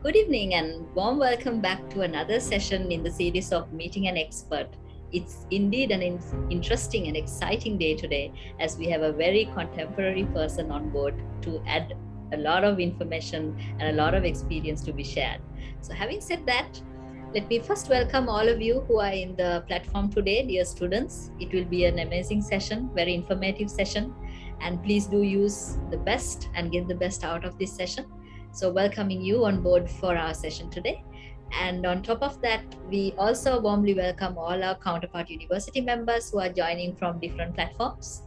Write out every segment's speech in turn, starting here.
Good evening and warm welcome back to another session in the series of Meeting an Expert. It's indeed an interesting and exciting day today as we have a very contemporary person on board to add a lot of information and a lot of experience to be shared. So having said that, let me first welcome all of you who are in the platform today, dear students. It will be an amazing session, very informative session, and please do use the best and get the best out of this session. So welcoming you on board for our session today. And on top of that, we also warmly welcome all our counterpart university members who are joining from different platforms.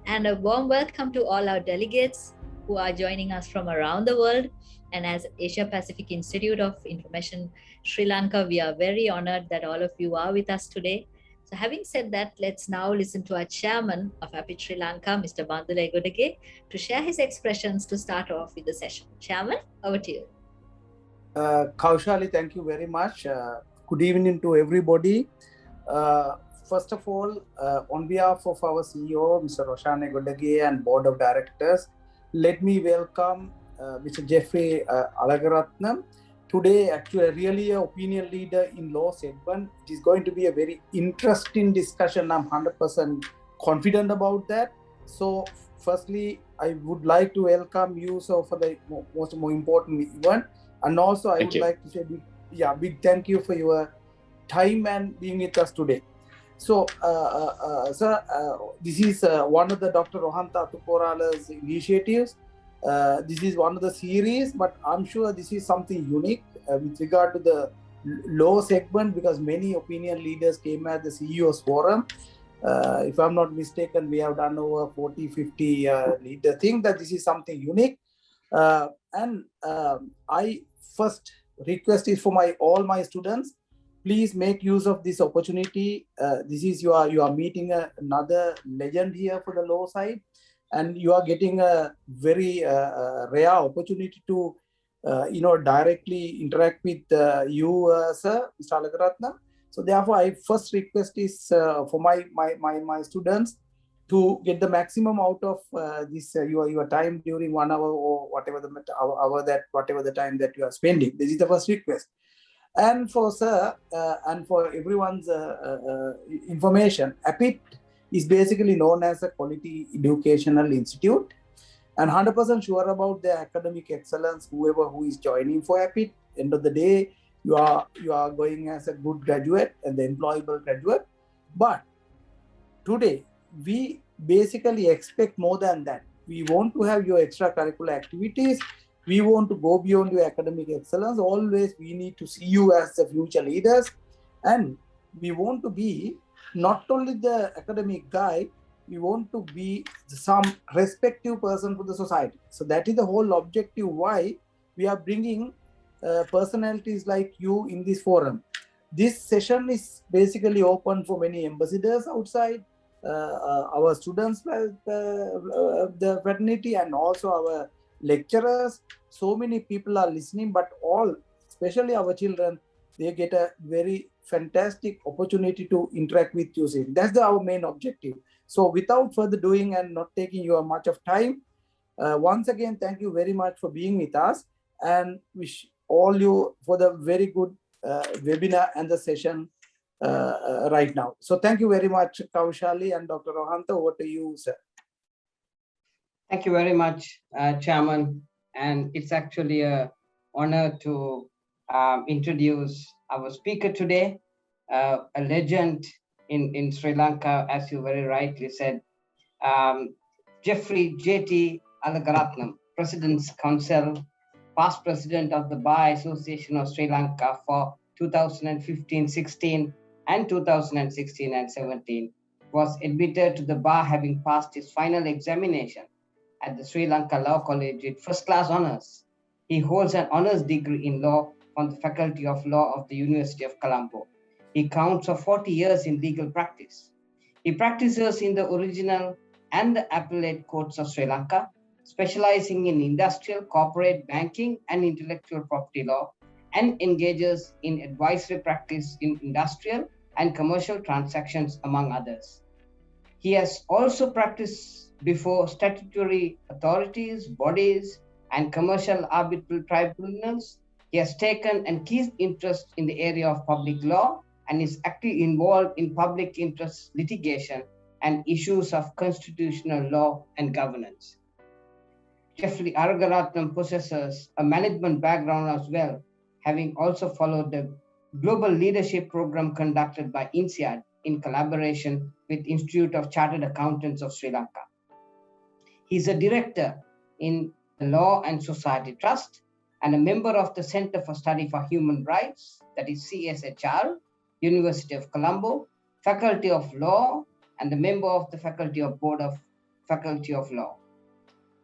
And a warm welcome to all our delegates who are joining us from around the world. And as Asia Pacific Institute of Information Sri Lanka, we are very honored that all of you are with us today. So having said that, let's now listen to our chairman of APIT Sri Lanka, Mr. Bandula Egodage, to share his expressions to start off with the session. Chairman, over to you. Kaushali, thank you very much. Good evening to everybody. First of all, on behalf of our CEO, Mr. Roshan Egodage, and Board of Directors, let me welcome Mr. Geoffrey Alagaratnam. Today, actually, really an opinion leader in law segment. It is going to be a very interesting discussion. I'm 100% confident about that. So, firstly, I would like to welcome you for the most important event. And also, I would like to say big thank you for your time and being with us today. So, sir, this is one of the Dr. Rohanta Tuporala's initiatives. This is one of the series, but I'm sure this is something unique with regard to the law segment, because many opinion leaders came at the CEO's forum. If I'm not mistaken, we have done over 40, 50 leaders. Think that this is something unique. I first request is for all my students, please make use of this opportunity. This is you are meeting another legend here for the law side, and you are getting a very rare opportunity to directly interact with you, sir, Mr. Alagaratnam. So therefore, I first request is for my students to get the maximum out of this your time during 1 hour or whatever the time that you are spending. This is the first request. And for sir and for everyone's information, APIT is basically known as a quality educational institute, and 100% sure about the academic excellence. Whoever who is joining for APIT, end of the day, you are going as a good graduate and the employable graduate. But today, we basically expect more than that. We want to have your extracurricular activities. We want to go beyond your academic excellence. Always we need to see you as the future leaders. And we want to be not only the academic guy, we want to be some respective person for the society. So that is the whole objective why we are bringing personalities like you in this forum. This session is basically open for many ambassadors outside, our students, the fraternity, and also our lecturers. So many people are listening, but all, especially our children, they get a very fantastic opportunity to interact with you. That's our main objective. So without further doing and not taking you much of time, once again, thank you very much for being with us, and wish all you for the very good webinar and the session right now. So thank you very much, Kaushali and Dr. Rohanta. Over to you, sir. Thank you very much, Chairman. And it's actually an honor to introduce our speaker today, a legend in Sri Lanka, as you very rightly said, Geoffrey J.T. Alagaratnam, President's Counsel, past President of the Bar Association of Sri Lanka for 2015-16 and 2016 and 17, was admitted to the bar having passed his final examination at the Sri Lanka Law College with first-class honors. He holds an honors degree in law from the Faculty of Law of the University of Colombo. He counts for 40 years in legal practice. He practices in the original and the appellate courts of Sri Lanka, specializing in industrial, corporate, banking, and intellectual property law, and engages in advisory practice in industrial and commercial transactions, among others. He has also practiced before statutory authorities, bodies, and commercial arbitral tribunals, He has taken a keen interest in the area of public law and is actively involved in public interest litigation and issues of constitutional law and governance. Geoffrey Alagaratnam possesses a management background as well, having also followed the global leadership program conducted by INSEAD in collaboration with Institute of Chartered Accountants of Sri Lanka. He is a director in the Law and Society Trust and a member of the Center for Study for Human Rights, that is CSHR, University of Colombo, Faculty of Law, and a member of the Faculty of Board of Faculty of Law.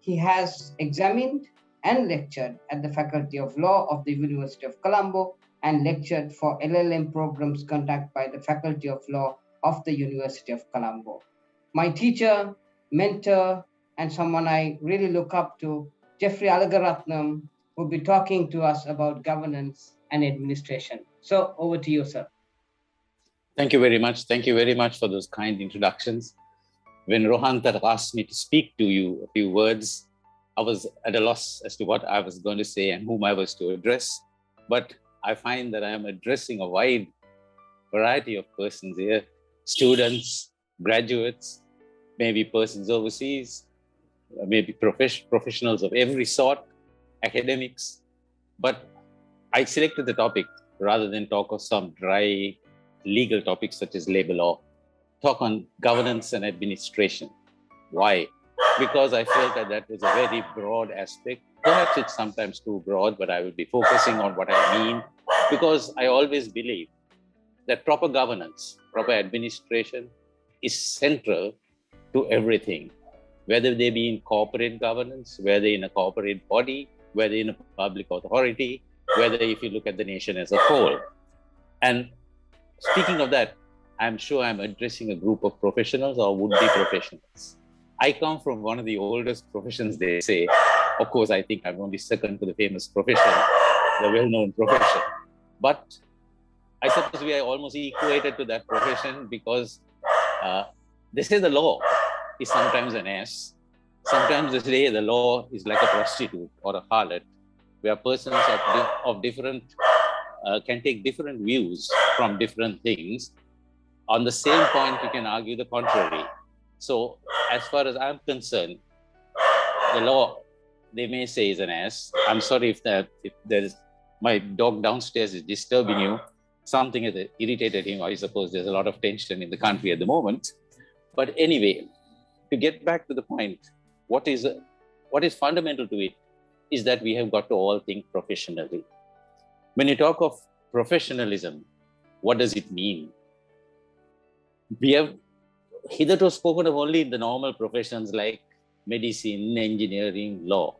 He has examined and lectured at the Faculty of Law of the University of Colombo and lectured for LLM programs conducted by the Faculty of Law of the University of Colombo. My teacher, mentor, and someone I really look up to, Geoffrey Alagaratnam, will be talking to us about governance and administration. So over to you, sir. Thank you very much. Thank you very much for those kind introductions. When Rohan had asked me to speak to you a few words, I was at a loss as to what I was going to say and whom I was to address. But I find that I am addressing a wide variety of persons here, students, graduates, maybe persons overseas, maybe professionals of every sort, academics. But I selected the topic rather than talk of some dry legal topics such as labor law, talk on governance and administration. Why? Because I felt that that was a very broad aspect. Perhaps it's sometimes too broad, but I will be focusing on what I mean, because I always believe that proper governance, proper administration is central to everything, whether they be in corporate governance, whether in a corporate body, whether in a public authority, whether if you look at the nation as a whole. And speaking of that, I'm sure I'm addressing a group of professionals or would-be professionals. I come from one of the oldest professions, they say. Of course, I think I'm only second to the famous profession, the well-known profession. But I suppose we are almost equated to that profession because they say the law is sometimes an ass. Sometimes they say the law is like a prostitute or a harlot, where persons of different, can take different views from different things. On the same point, you can argue the contrary. So as far as I'm concerned, the law, they may say is an ass. I'm sorry if there is, my dog downstairs is disturbing you. Something has irritated him. I suppose there's a lot of tension in the country at the moment. But anyway, to get back to the point, what is fundamental to it is that we have got to all think professionally. When you talk of professionalism, what does it mean? We have hitherto spoken of only the normal professions like medicine, engineering, law.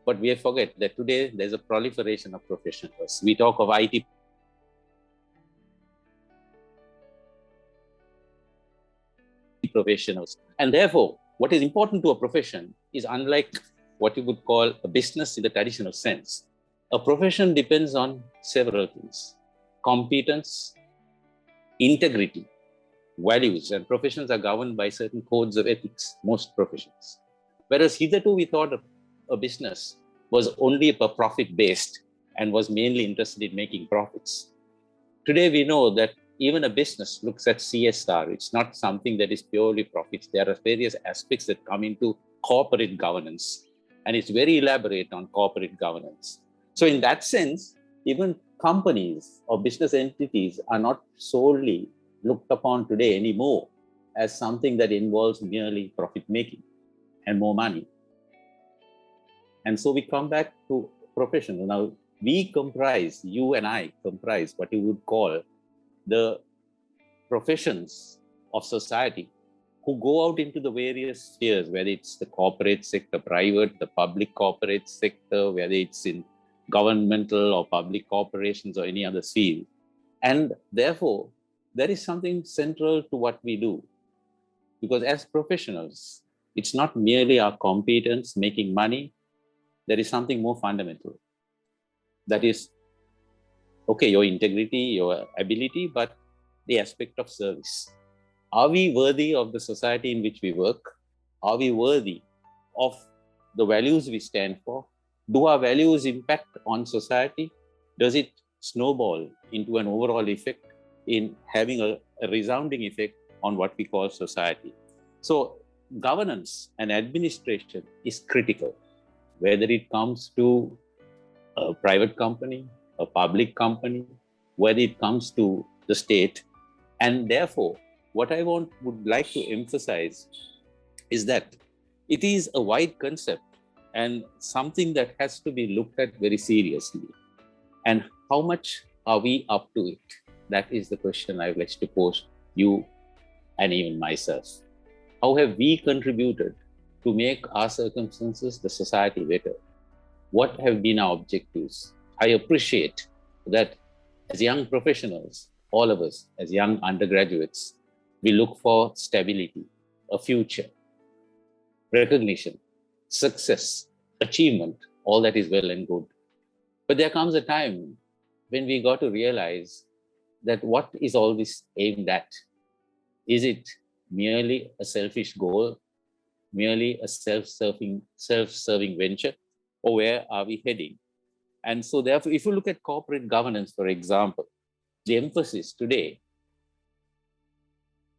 But we have forgot that today there's a proliferation of professionals. We talk of IT professionals. And therefore, what is important to a profession is unlike what you would call a business in the traditional sense. A profession depends on several things: competence, integrity, values, and professions are governed by certain codes of ethics, most professions. Whereas hitherto we thought a business was only profit-based and was mainly interested in making profits. Today we know that even a business looks at CSR. It's not something that is purely profits. There are various aspects that come into corporate governance, and it's very elaborate on corporate governance. So in that sense, even companies or business entities are not solely looked upon today anymore as something that involves merely profit making and more money. And so we come back to professional. Now, we comprise, you and I comprise what you would call the professions of society who go out into the various spheres, whether it's the corporate sector, private, the public corporate sector, whether it's in governmental or public corporations or any other field. And therefore, there is something central to what we do. Because as professionals, it's not merely our competence making money. There is something more fundamental. That is, okay, your integrity, your ability, but the aspect of service. Are we worthy of the society in which we work? Are we worthy of the values we stand for? Do our values impact on society? does it snowball into an overall effect in having a resounding effect on what we call society? So governance and administration is critical, whether it comes to a private company, a public company, whether it comes to the state. And therefore, what I would like to emphasize is that it is a wide concept and something that has to be looked at very seriously. And how much are we up to it? That is the question I would like to pose you and even myself. How have we contributed to make our circumstances, the society better? What have been our objectives? I appreciate that as young professionals, all of us as young undergraduates, we look for stability, a future, recognition, success, achievement, all that is well and good. But there comes a time when we got to realize that what is all this aimed at? Is it merely a selfish goal, merely a self-serving venture, or where are we heading? And so therefore, if you look at corporate governance, for example, the emphasis today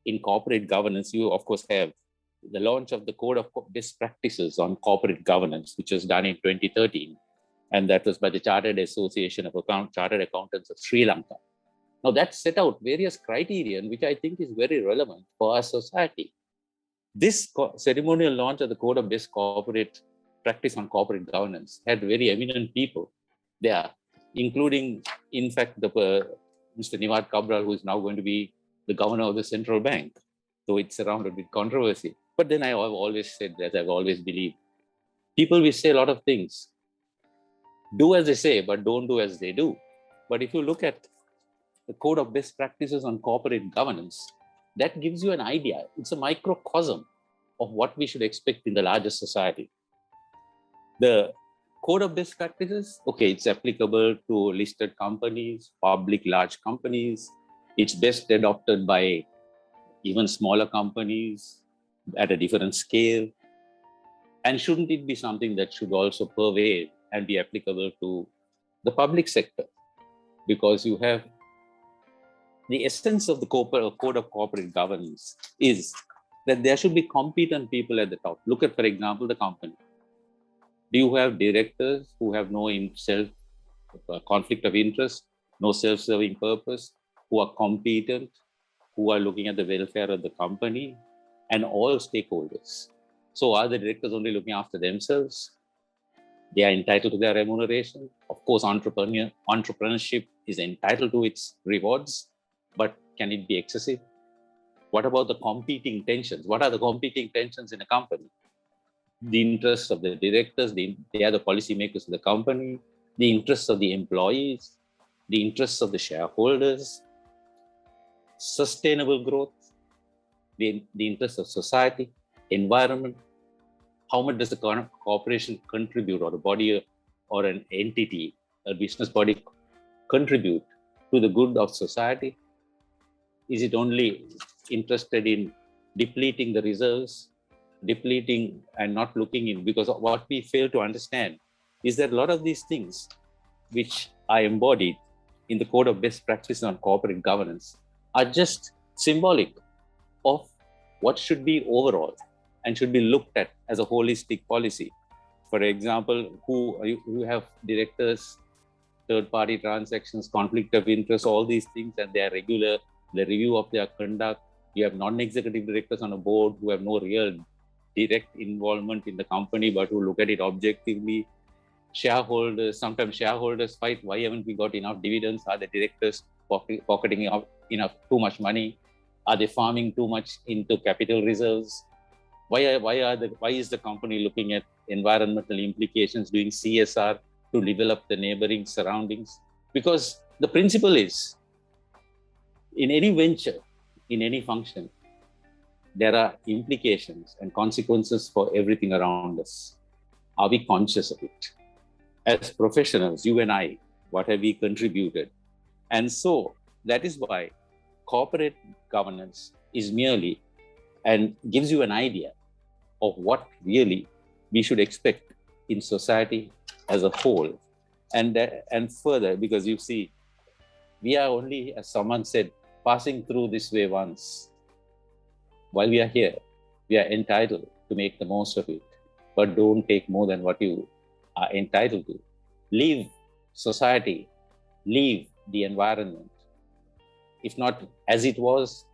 in corporate governance, you of course have the launch of the Code of Best Practices on Corporate Governance, which was done in 2013. And that was by the Chartered Association of Chartered Accountants of Sri Lanka. Now that set out various criteria, which I think is very relevant for our society. This ceremonial launch of the Code of Best Corporate Practice on Corporate Governance had very eminent people there, including, in fact, Mr. Nivad Cabral, who is now going to be the governor of the central bank. So it's surrounded with controversy. But then I have always said that I've always believed people will say a lot of things. Do as they say, but don't do as they do. But if you look at the Code of Best Practices on Corporate Governance, that gives you an idea. It's a microcosm of what we should expect in the larger society. The Code of Best Practices, okay, it's applicable to listed companies, public large companies. It's best adopted by even smaller companies at a different scale. And shouldn't it be something that should also pervade and be applicable to the public sector? Because you have the essence of the Code of Corporate Governance is that there should be competent people at the top. Look at, for example, the company. Do you have directors who have no conflict of interest, no self-serving purpose, who are competent, who are looking at the welfare of the company and all stakeholders? So are the directors only looking after themselves? They are entitled to their remuneration. Of course, entrepreneurship is entitled to its rewards, but can it be excessive? What about the competing tensions? What are the competing tensions in a company? The interests of the directors, they are the policymakers of the company, the interests of the employees, the interests of the shareholders, sustainable growth, the interests of society, environment. How much does the corporation contribute, or a body or an entity, a business body contribute to the good of society? Is it only interested in depleting the reserves, depleting and not looking in? Because what we fail to understand is that a lot of these things which are embodied in the Code of Best Practices on Corporate Governance are just symbolic of what should be overall and should be looked at as a holistic policy. For example, who have directors, third-party transactions, conflict of interest, all these things, and they are regular, the review of their conduct. You have non-executive directors on a board who have no real direct involvement in the company, but who look at it objectively. Shareholders, sometimes shareholders fight, why haven't we got enough dividends? Are the directors pocketing too much money? Are they farming too much into capital reserves? Why is the company looking at environmental implications, doing CSR to develop the neighboring surroundings? Because the principle is, in any venture, in any function, there are implications and consequences for everything around us. Are we conscious of it? As professionals, you and I, what have we contributed? And so that is why corporate governance is merely and gives you an idea of what really we should expect in society as a whole. And further, because you see, we are only, as someone said, passing through this way once. While we are here, we are entitled to make the most of it, but don't take more than what you are entitled to. Leave society, leave the environment. If not as it was,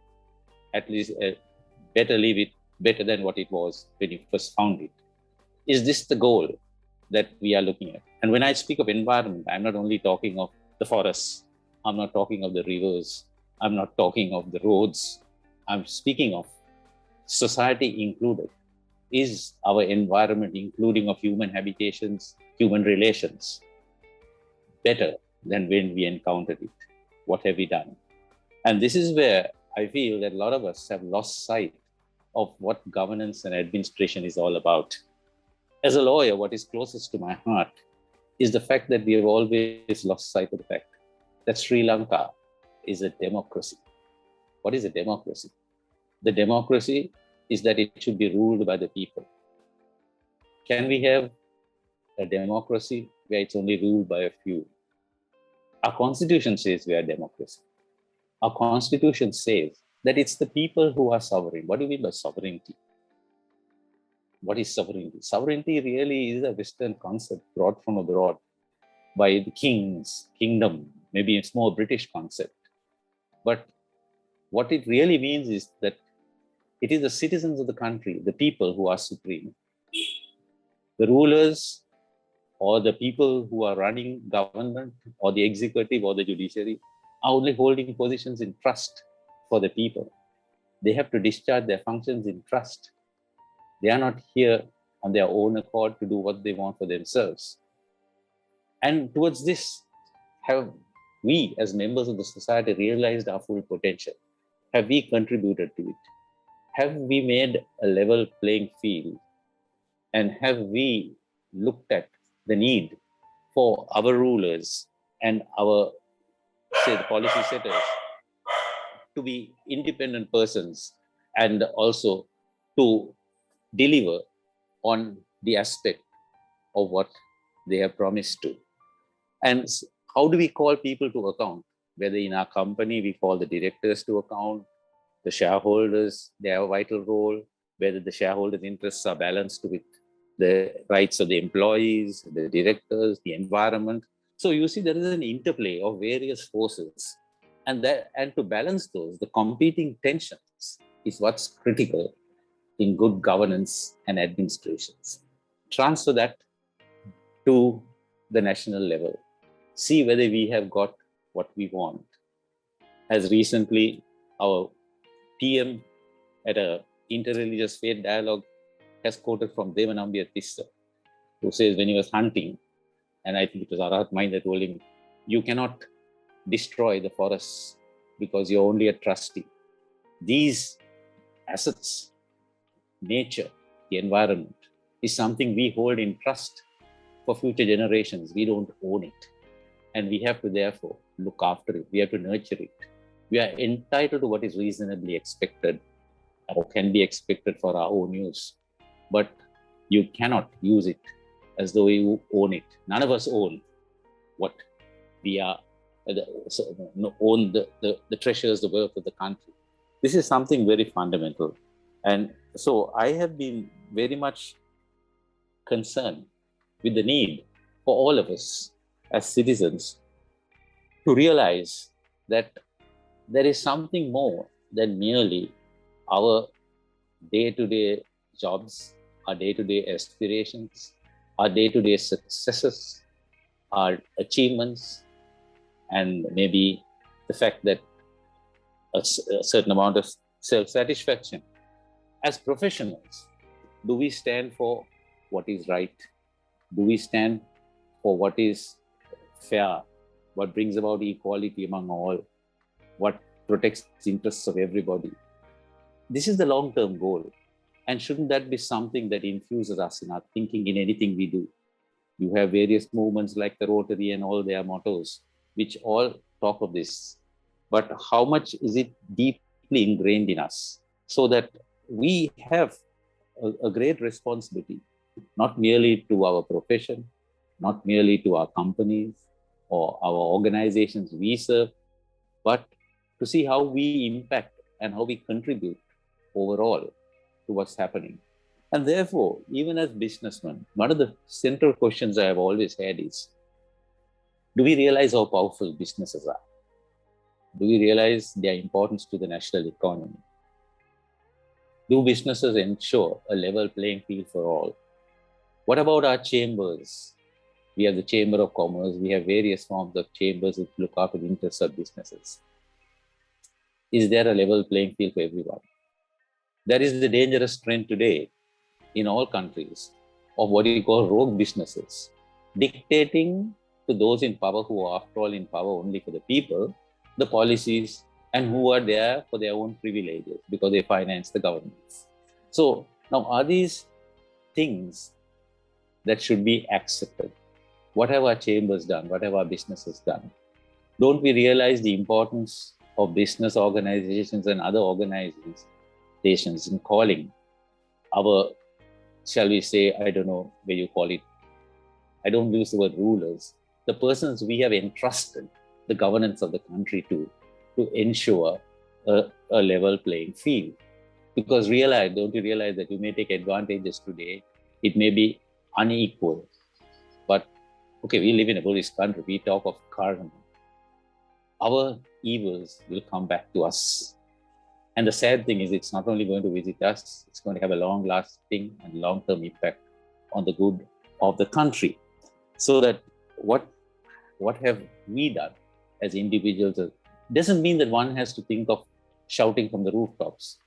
at least better leave it better than what it was when you first found it. Is this the goal that we are looking at? And when I speak of environment, I'm not only talking of the forests, I'm not talking of the rivers, I'm not talking of the roads, I'm speaking of society included. Is our environment, including of human habitations, human relations, better than when we encountered it? What have we done? And this is where I feel that a lot of us have lost sight of what governance and administration is all about. As a lawyer, what is closest to my heart is the fact that we have always lost sight of the fact that Sri Lanka is a democracy. What is a democracy? The democracy is that it should be ruled by the people. Can we have a democracy where it's only ruled by a few? Our constitution says we are a democracy. Our constitution says that it's the people who are sovereign. What do you mean by sovereignty? What is sovereignty? Sovereignty really is a Western concept brought from abroad by the kings, kingdom, maybe it's more British concept. But what it really means is that it is the citizens of the country, the people who are supreme. The rulers or the people who are running government or the executive or the judiciary are only holding positions in trust for the people. They have to discharge their functions in trust. They are not here on their own accord to do what they want for themselves. And towards this, have we as members of the society realized our full potential? Have we contributed to it? Have we made a level playing field? And have we looked at the need for our rulers and our, say, the policy setters to be independent persons and also to deliver on the aspect of what they have promised to? And how do we call people to account? Whether in our company, we call the directors to account, the shareholders, they have a vital role, whether the shareholders' interests are balanced with the rights of the employees, the directors, the environment. So you see, there is an interplay of various forces. And to balance those, the competing tensions is what's critical in good governance and administrations. Transfer that to the national level. See whether we have got what we want. As recently, our PM at a interreligious faith dialogue has quoted from Devanambia Tissa, who says when he was hunting, and I think it was Arahat Mind that told him, you cannot destroy the forests because you're only a trustee. These assets, nature, the environment, is something we hold in trust for future generations. We don't own it. And we have to therefore look after it. We have to nurture it. We are entitled to what is reasonably expected or can be expected for our own use. But you cannot use it as though you own it. None of us own what we are, own the treasures, the wealth of the country. This is something very fundamental. And so I have been very much concerned with the need for all of us as citizens to realize that there is something more than merely our day-to-day jobs, our day-to-day aspirations, our day-to-day successes, our achievements, and maybe the fact that a certain amount of self-satisfaction. As professionals, do we stand for what is right? Do we stand for what is fair? What brings about equality among all? What protects the interests of everybody? This is the long-term goal. And shouldn't that be something that infuses us in our thinking in anything we do? You have various movements like the Rotary and all their mottos, which all talk of this. But how much is it deeply ingrained in us so that we have a great responsibility, not merely to our profession, not merely to our companies or our organizations we serve, but to see how we impact and how we contribute overall to what's happening. And therefore, even as businessmen, one of the central questions I have always had is, do we realize how powerful businesses are? Do we realize their importance to the national economy? Do businesses ensure a level playing field for all? What about our chambers? We have the Chamber of Commerce. We have various forms of chambers which look after the interests of businesses. Is there a level playing field for everyone? There is the dangerous trend today in all countries of what you call rogue businesses, dictating to those in power who are, after all, in power only for the people, the policies, and who are there for their own privileges because they finance the governments. So now, are these things that should be accepted? What have our chambers done? What have our businesses done? Don't we realize the importance of business organizations and other organizations in calling our, shall we say, I don't know where you call it, I don't use the word rulers, the persons we have entrusted the governance of the country to ensure a level playing field? Because don't you realize that you may take advantages today, it may be unequal, but okay, we live in a Buddhist country, we talk of karma. Our evils will come back to us. And the sad thing is, it's not only going to visit us, it's going to have a long-lasting and long-term impact on the good of the country. So that what have we done as individuals? Doesn't mean that one has to think of shouting from the rooftops.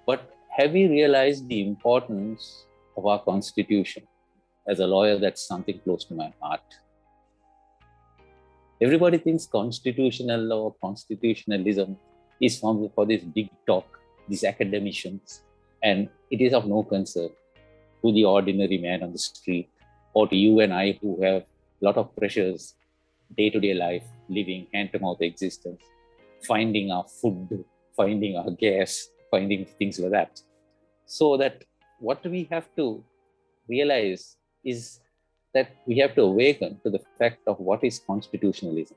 But have we realized the importance of our Constitution? As a lawyer, that's something close to my heart. Everybody thinks constitutional law, constitutionalism is for this big talk, these academicians, and it is of no concern to the ordinary man on the street or to you and I who have a lot of pressures, day-to-day life, living hand-to-mouth existence, finding our food, finding our gas, finding things like that. So that what we have to realize is that we have to awaken to the fact of what is constitutionalism.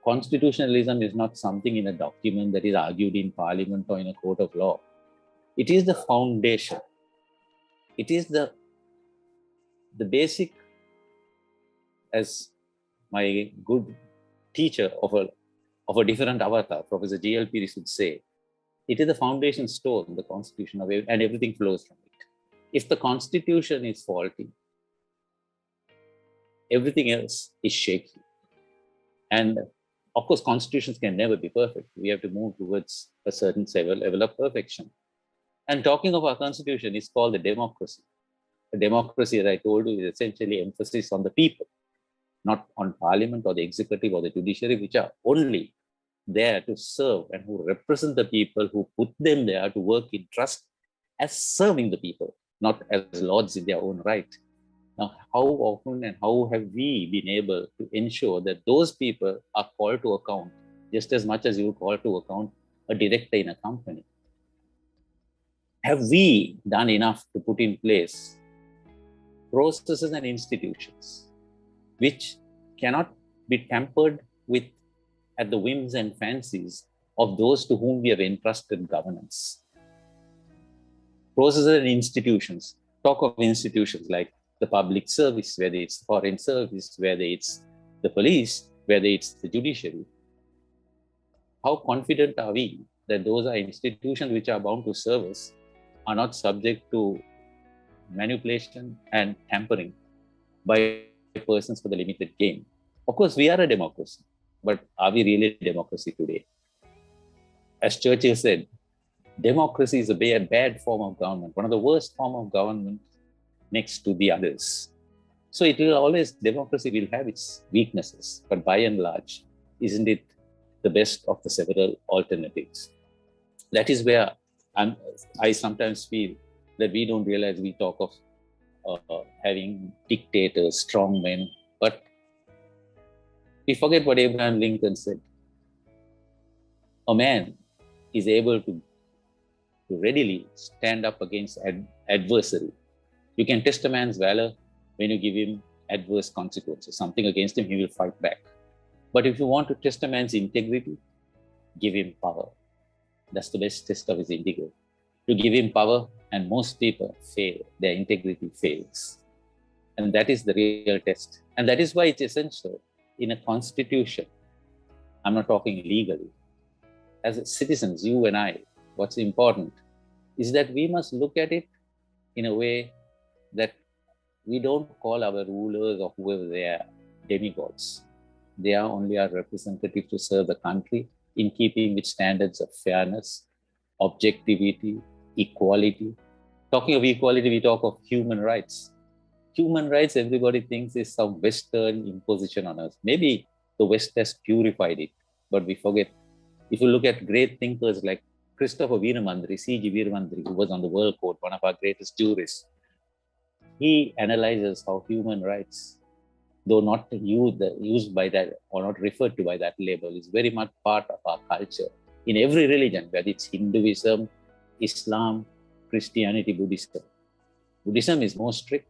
Constitutionalism is not something in a document that is argued in parliament or in a court of law. It is the foundation. It is the basic, as my good teacher of a different avatar, Professor G.L.P. would say, it is the foundation stone, the Constitution, and everything flows from it. If the Constitution is faulty, everything else is shaky. And of course, constitutions can never be perfect. We have to move towards a certain level of perfection. And talking of our Constitution is called a democracy. A democracy, as I told you, is essentially emphasis on the people, not on parliament or the executive or the judiciary, which are only there to serve and who represent the people, who put them there to work in trust as serving the people, not as lords in their own right. Now, how often and how have we been able to ensure that those people are called to account just as much as you call to account a director in a company? Have we done enough to put in place processes and institutions which cannot be tampered with at the whims and fancies of those to whom we have entrusted governance? Processes and institutions. Talk of institutions like the public service, whether it's the foreign service, whether it's the police, whether it's the judiciary. How confident are we that those are institutions which are bound to serve us, are not subject to manipulation and tampering by persons for the limited gain? Of course, we are a democracy, but are we really a democracy today? As Churchill said, democracy is a bad form of government, one of the worst form of government next to the others. So it will always, democracy will have its weaknesses, but by and large, isn't it the best of the several alternatives? That is where I sometimes feel that we don't realize we talk of having dictators, strong men, but we forget what Abraham Lincoln said. A man is able to readily stand up against adversary. You can test a man's valor when you give him adverse consequences, something against him, he will fight back. But if you want to test a man's integrity, give him power. That's the best test of his integrity. To give him power, and most people fail, their integrity fails. And that is the real test. And that is why it's essential in a constitution. I'm not talking legally. As citizens, you and I, what's important is that we must look at it in a way that we don't call our rulers or whoever they are demigods. They are only our representatives to serve the country in keeping with standards of fairness, objectivity, equality. Talking of equality, we talk of human rights. Human rights, everybody thinks is some Western imposition on us. Maybe the West has purified it, but we forget. If you look at great thinkers like Christopher Veeramandri, C.G. Veeramandri, who was on the World Court, one of our greatest jurists, he analyzes how human rights, though not used by that or not referred to by that label, is very much part of our culture in every religion, whether it's Hinduism, Islam, Christianity, Buddhism. Buddhism is more strict.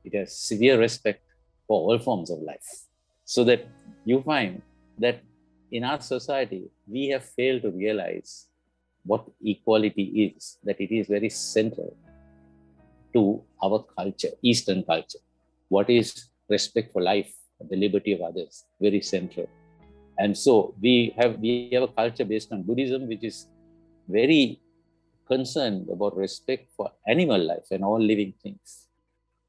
It has severe respect for all forms of life. So that you find that in our society, we have failed to realize what equality is, that it is very central to our culture, Eastern culture. What is respect for life, the liberty of others, very central. And so we have a culture based on Buddhism, which is very concerned about respect for animal life and all living things.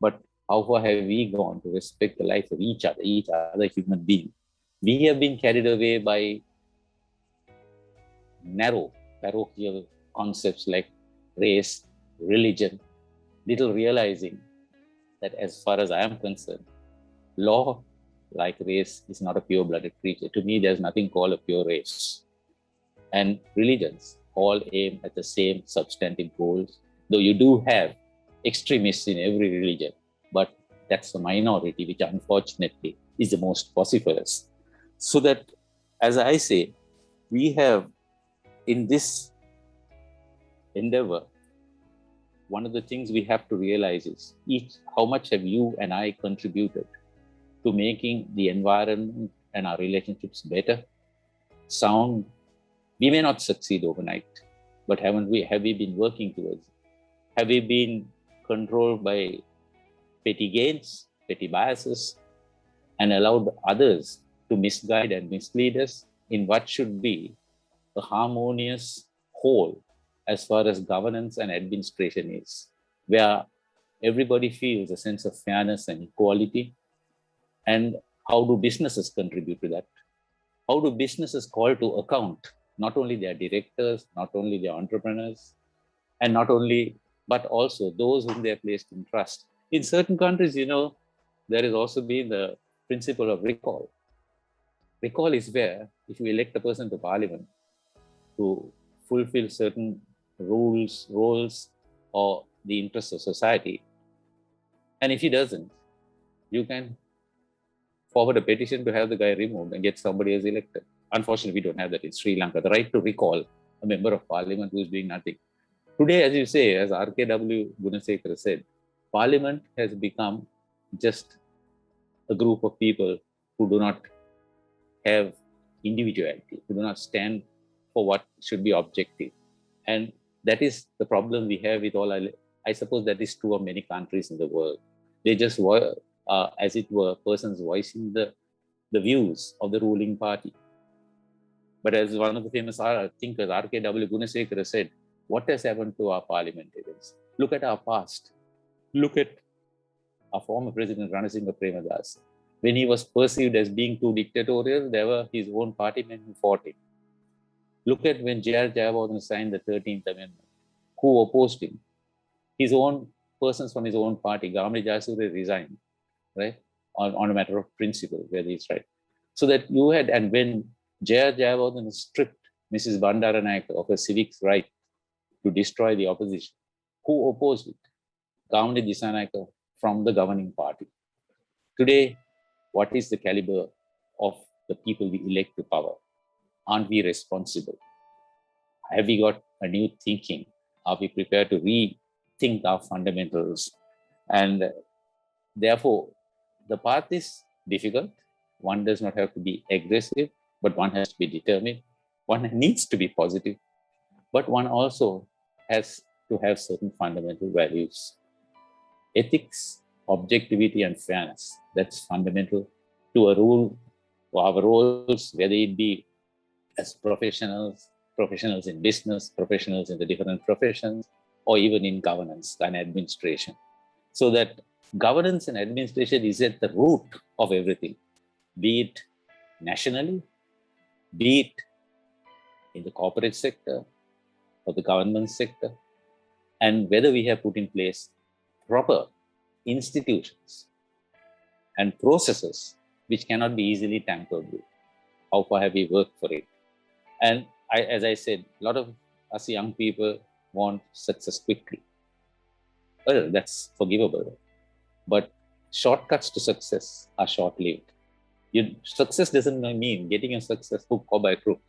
But how far have we gone to respect the life of each other human being? We have been carried away by narrow, parochial concepts like race, religion, little realizing that as far as I am concerned, law, like race, is not a pure-blooded creature. To me, there's nothing called a pure race. And religions all aim at the same substantive goals, though you do have extremists in every religion, but that's the minority, which unfortunately is the most vociferous. So that, as I say, we have in this endeavor, one of the things we have to realize is how much have you and I contributed to making the environment and our relationships better, sound. We may not succeed overnight, but have we been working towards it? Have we been controlled by petty gains, petty biases, and allowed others to misguide and mislead us in what should be a harmonious whole as far as governance and administration is, where everybody feels a sense of fairness and equality? And how do businesses contribute to that? How do businesses call to account not only their directors, not only their entrepreneurs, and but also those whom they are placed in trust? In certain countries, there has also been the principle of recall. Recall is where, if you elect a person to parliament to fulfill certain roles, or the interests of society, and if he doesn't, you can forward a petition to have the guy removed and get somebody else elected. Unfortunately, we don't have that in Sri Lanka, the right to recall a member of parliament who is doing nothing. Today, as you say, as RKW Gunasekara said, parliament has become just a group of people who do not have individuality, who do not stand for what should be objective. And that is the problem we have with all I suppose that is true of many countries in the world. They just were, as it were, persons voicing the views of the ruling party. But as one of the famous thinkers, RKW Gunasekara, said, what has happened to our parliamentarians? Look at our past. Look at our former president, Ranasinghe Premadas. When he was perceived as being too dictatorial, there were his own partymen who fought him. Look at when J.R. Jayawardena signed the 13th Amendment. Who opposed him? His own persons from his own party. Gamli Jayasuriya resigned, right? On a matter of principle, whether he's right. So that you had, and when J.R. Jayawardena stripped Mrs. Bandaranaike of her civic right to destroy the opposition, who opposed it? Gamli Disanaike from the governing party. Today, what is the caliber of the people we elect to power? Aren't we responsible? Have we got a new thinking? Are we prepared to rethink our fundamentals? And therefore, The path is difficult. One does not have to be aggressive, but one has to be determined. One needs to be positive, but one also has to have certain fundamental values. Ethics, objectivity, and fairness. That's fundamental to our roles, whether it be as professionals in business, professionals in the different professions, or even in governance and administration. So that governance and administration is at the root of everything, be it nationally, be it in the corporate sector or the government sector, and whether we have put in place proper institutions and processes which cannot be easily tampered with. How far have we worked for it? And as I said, a lot of us young people want success quickly. Well, that's forgivable. But shortcuts to success are short-lived. Success doesn't mean getting a success hook or by crook.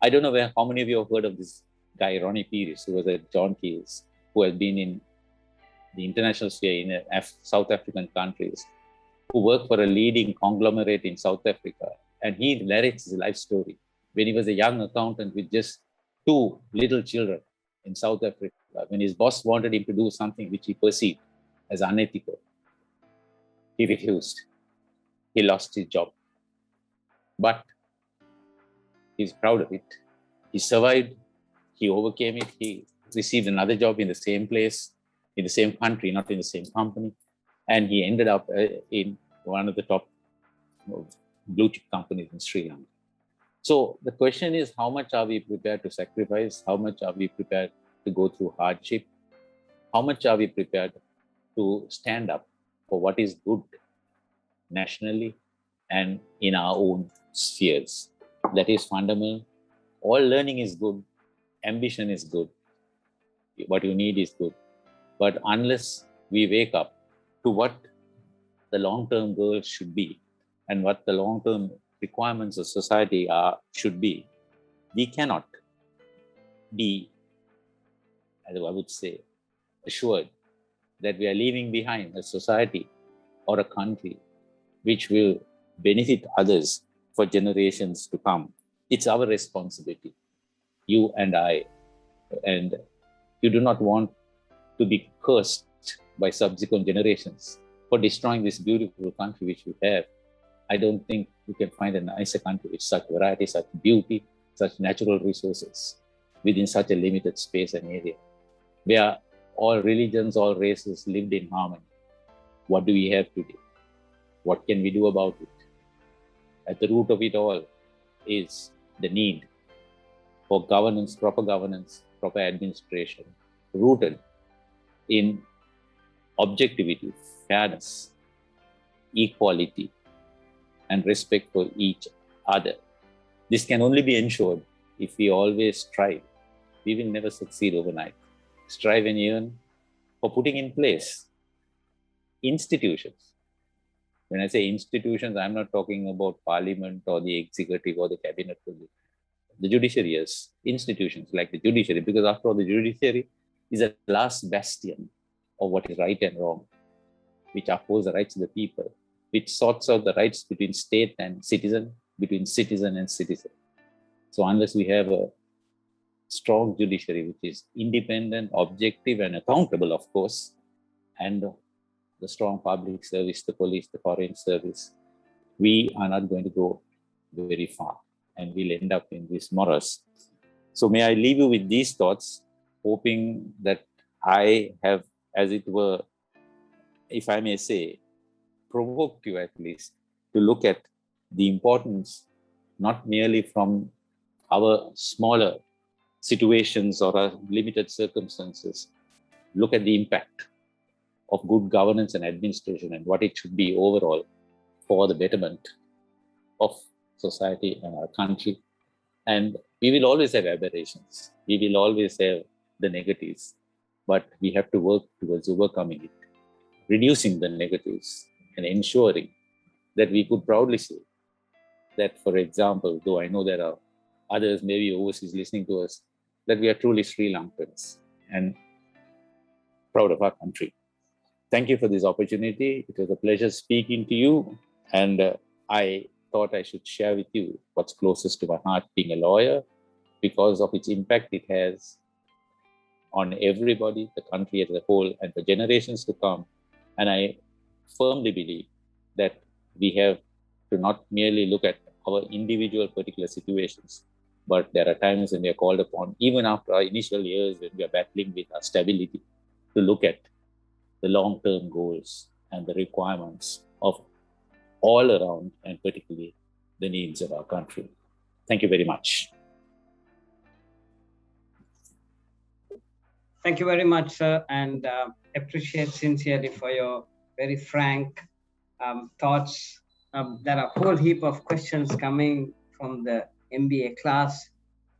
I don't know how many of you have heard of this guy, Ronnie Pires, who was at John Keel's, who has been in the international sphere in South African countries, who worked for a leading conglomerate in South Africa. And he narrates his life story when he was a young accountant with just 2 little children in South Africa, when his boss wanted him to do something which he perceived as unethical. He refused. He lost his job. But he's proud of it. He survived. He overcame it. He received another job in the same place, in the same country, not in the same company. And he ended up in one of the top blue chip companies in Sri Lanka. So the question is, how much are we prepared to sacrifice? How much are we prepared to go through hardship? How much are we prepared to stand up for what is good nationally and in our own spheres? That is fundamental. All learning is good. Ambition is good. What you need is good. But unless we wake up to what the long-term goals should be and what the long-term requirements of society should be, we cannot be, as I would say, assured that we are leaving behind a society or a country which will benefit others for generations to come. It's our responsibility, you and I, and you do not want to be cursed by subsequent generations for destroying this beautiful country which we have. I don't think you can find a nicer country with such variety, such beauty, such natural resources within such a limited space and area, where all religions, all races lived in harmony. What do we have today? What can we do about it? At the root of it all is the need for governance, proper administration, rooted in objectivity, fairness, equality, and respect for each other. This can only be ensured if we always strive. We will never succeed overnight. Strive and yearn for putting in place institutions. When I say institutions, I'm not talking about parliament or the executive or the cabinet. The judiciary is institutions like the judiciary, because after all, the judiciary is a last bastion of what is right and wrong, which upholds the rights of the people, which sorts out the rights between state and citizen, between citizen and citizen. So unless we have a strong judiciary, which is independent, objective, and accountable, of course, and the strong public service, the police, the foreign service, we are not going to go very far, and we'll end up in this morass. So may I leave you with these thoughts, hoping that I have, as it were, if I may say, provoked you at least to look at the importance, not merely from our smaller situations or our limited circumstances, look at the impact of good governance and administration and what it should be overall for the betterment of society and our country. And we will always have aberrations. We will always have the negatives, but we have to work towards overcoming it, reducing the negatives and ensuring that we could proudly say that, for example, though I know there are others maybe overseas listening to us, that we are truly Sri Lankans and proud of our country. thank you for this opportunity. It was a pleasure speaking to you. And I thought I should share with you what's closest to my heart, being a lawyer, because of its impact it has on everybody, the country as a whole, and for generations to come. And I firmly believe that we have to not merely look at our individual particular situations, but there are times when we are called upon, even after our initial years when we are battling with our stability, to look at the long-term goals and the requirements of all around, and particularly the needs of our country. Thank you very much. Thank you very much, sir, and appreciate sincerely for your very frank thoughts. There are a whole heap of questions coming from the MBA class,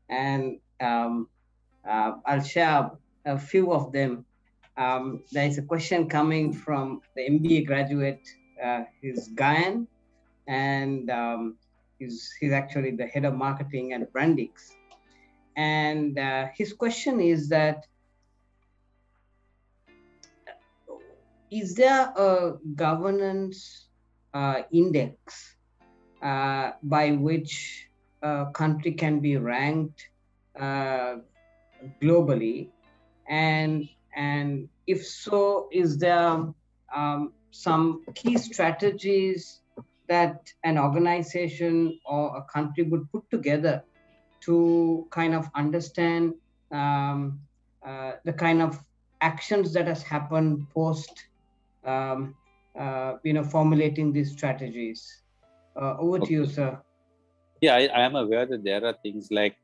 and I'll share a few of them. There is a question coming from the MBA graduate, he's Gayan, and he's actually the head of marketing and branding. And his question is that, is there a governance index by which a country can be ranked globally? And if so, is there some key strategies that an organization or a country would put together to kind of understand the kind of actions that has happened post formulating these strategies? Over to you, sir. Yeah, I am aware that there are things like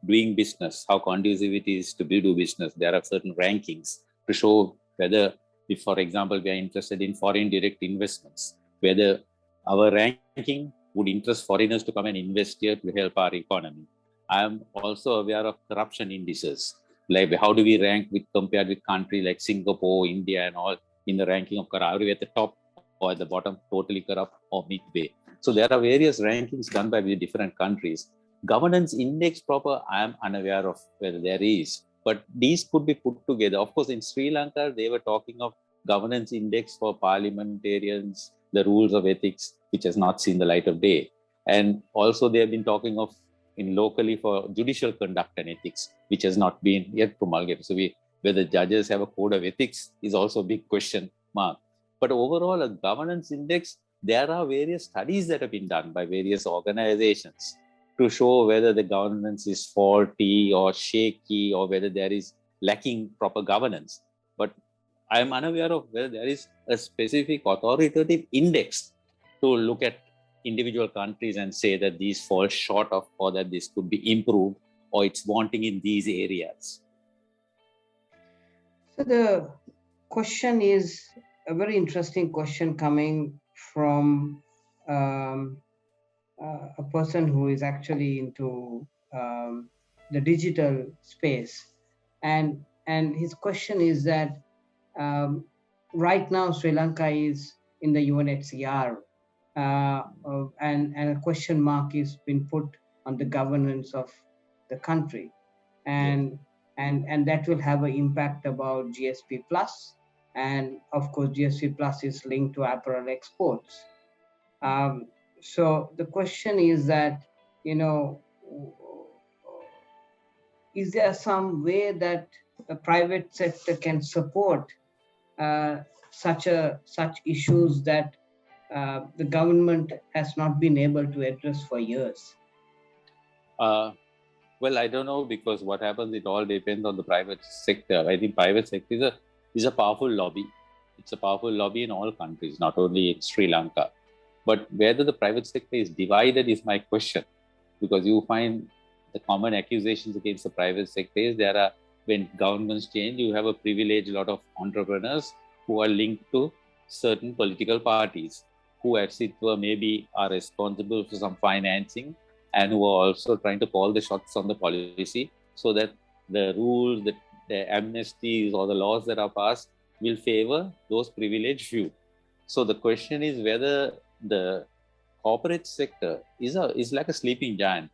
doing business, how conducive it is to do business. There are certain rankings to show whether, if, for example, we are interested in foreign direct investments, whether our ranking would interest foreigners to come and invest here to help our economy. I am also aware of corruption indices, like how do we rank compared with countries like Singapore, India, and all in the ranking of corruption? Are we at the top or at the bottom, totally corrupt, or midway? So there are various rankings done by the different countries. Governance index proper, I am unaware of whether there is, but these could be put together. Of course, in Sri Lanka, they were talking of governance index for parliamentarians, the rules of ethics, which has not seen the light of day. And also they have been talking of in locally for judicial conduct and ethics, which has not been yet promulgated. So whether judges have a code of ethics is also a big question mark. But overall, a governance index, there are various studies that have been done by various organizations to show whether the governance is faulty or shaky or whether there is lacking proper governance. But I am unaware of whether there is a specific authoritative index to look at individual countries and say that these fall short of, or that this could be improved, or it's wanting in these areas. So the question is a very interesting question coming from a person who is actually into the digital space, and his question is that right now Sri Lanka is in the UNHCR, and a question mark is been put on the governance of the country, and that will have an impact about GSP plus, and of course GSP plus is linked to apparel exports. So the question is that, is there some way that the private sector can support such issues that the government has not been able to address for years? Well, I don't know, because what happens, it all depends on the private sector. I think private sector is a powerful lobby. It's a powerful lobby in all countries, not only in Sri Lanka. But whether the private sector is divided is my question, because you find the common accusations against the private sector is when governments change, you have a privileged lot of entrepreneurs who are linked to certain political parties, who as it were maybe are responsible for some financing and who are also trying to call the shots on the policy, so that the rules, the amnesties or the laws that are passed will favor those privileged few. So the question is whether the corporate sector is like a sleeping giant.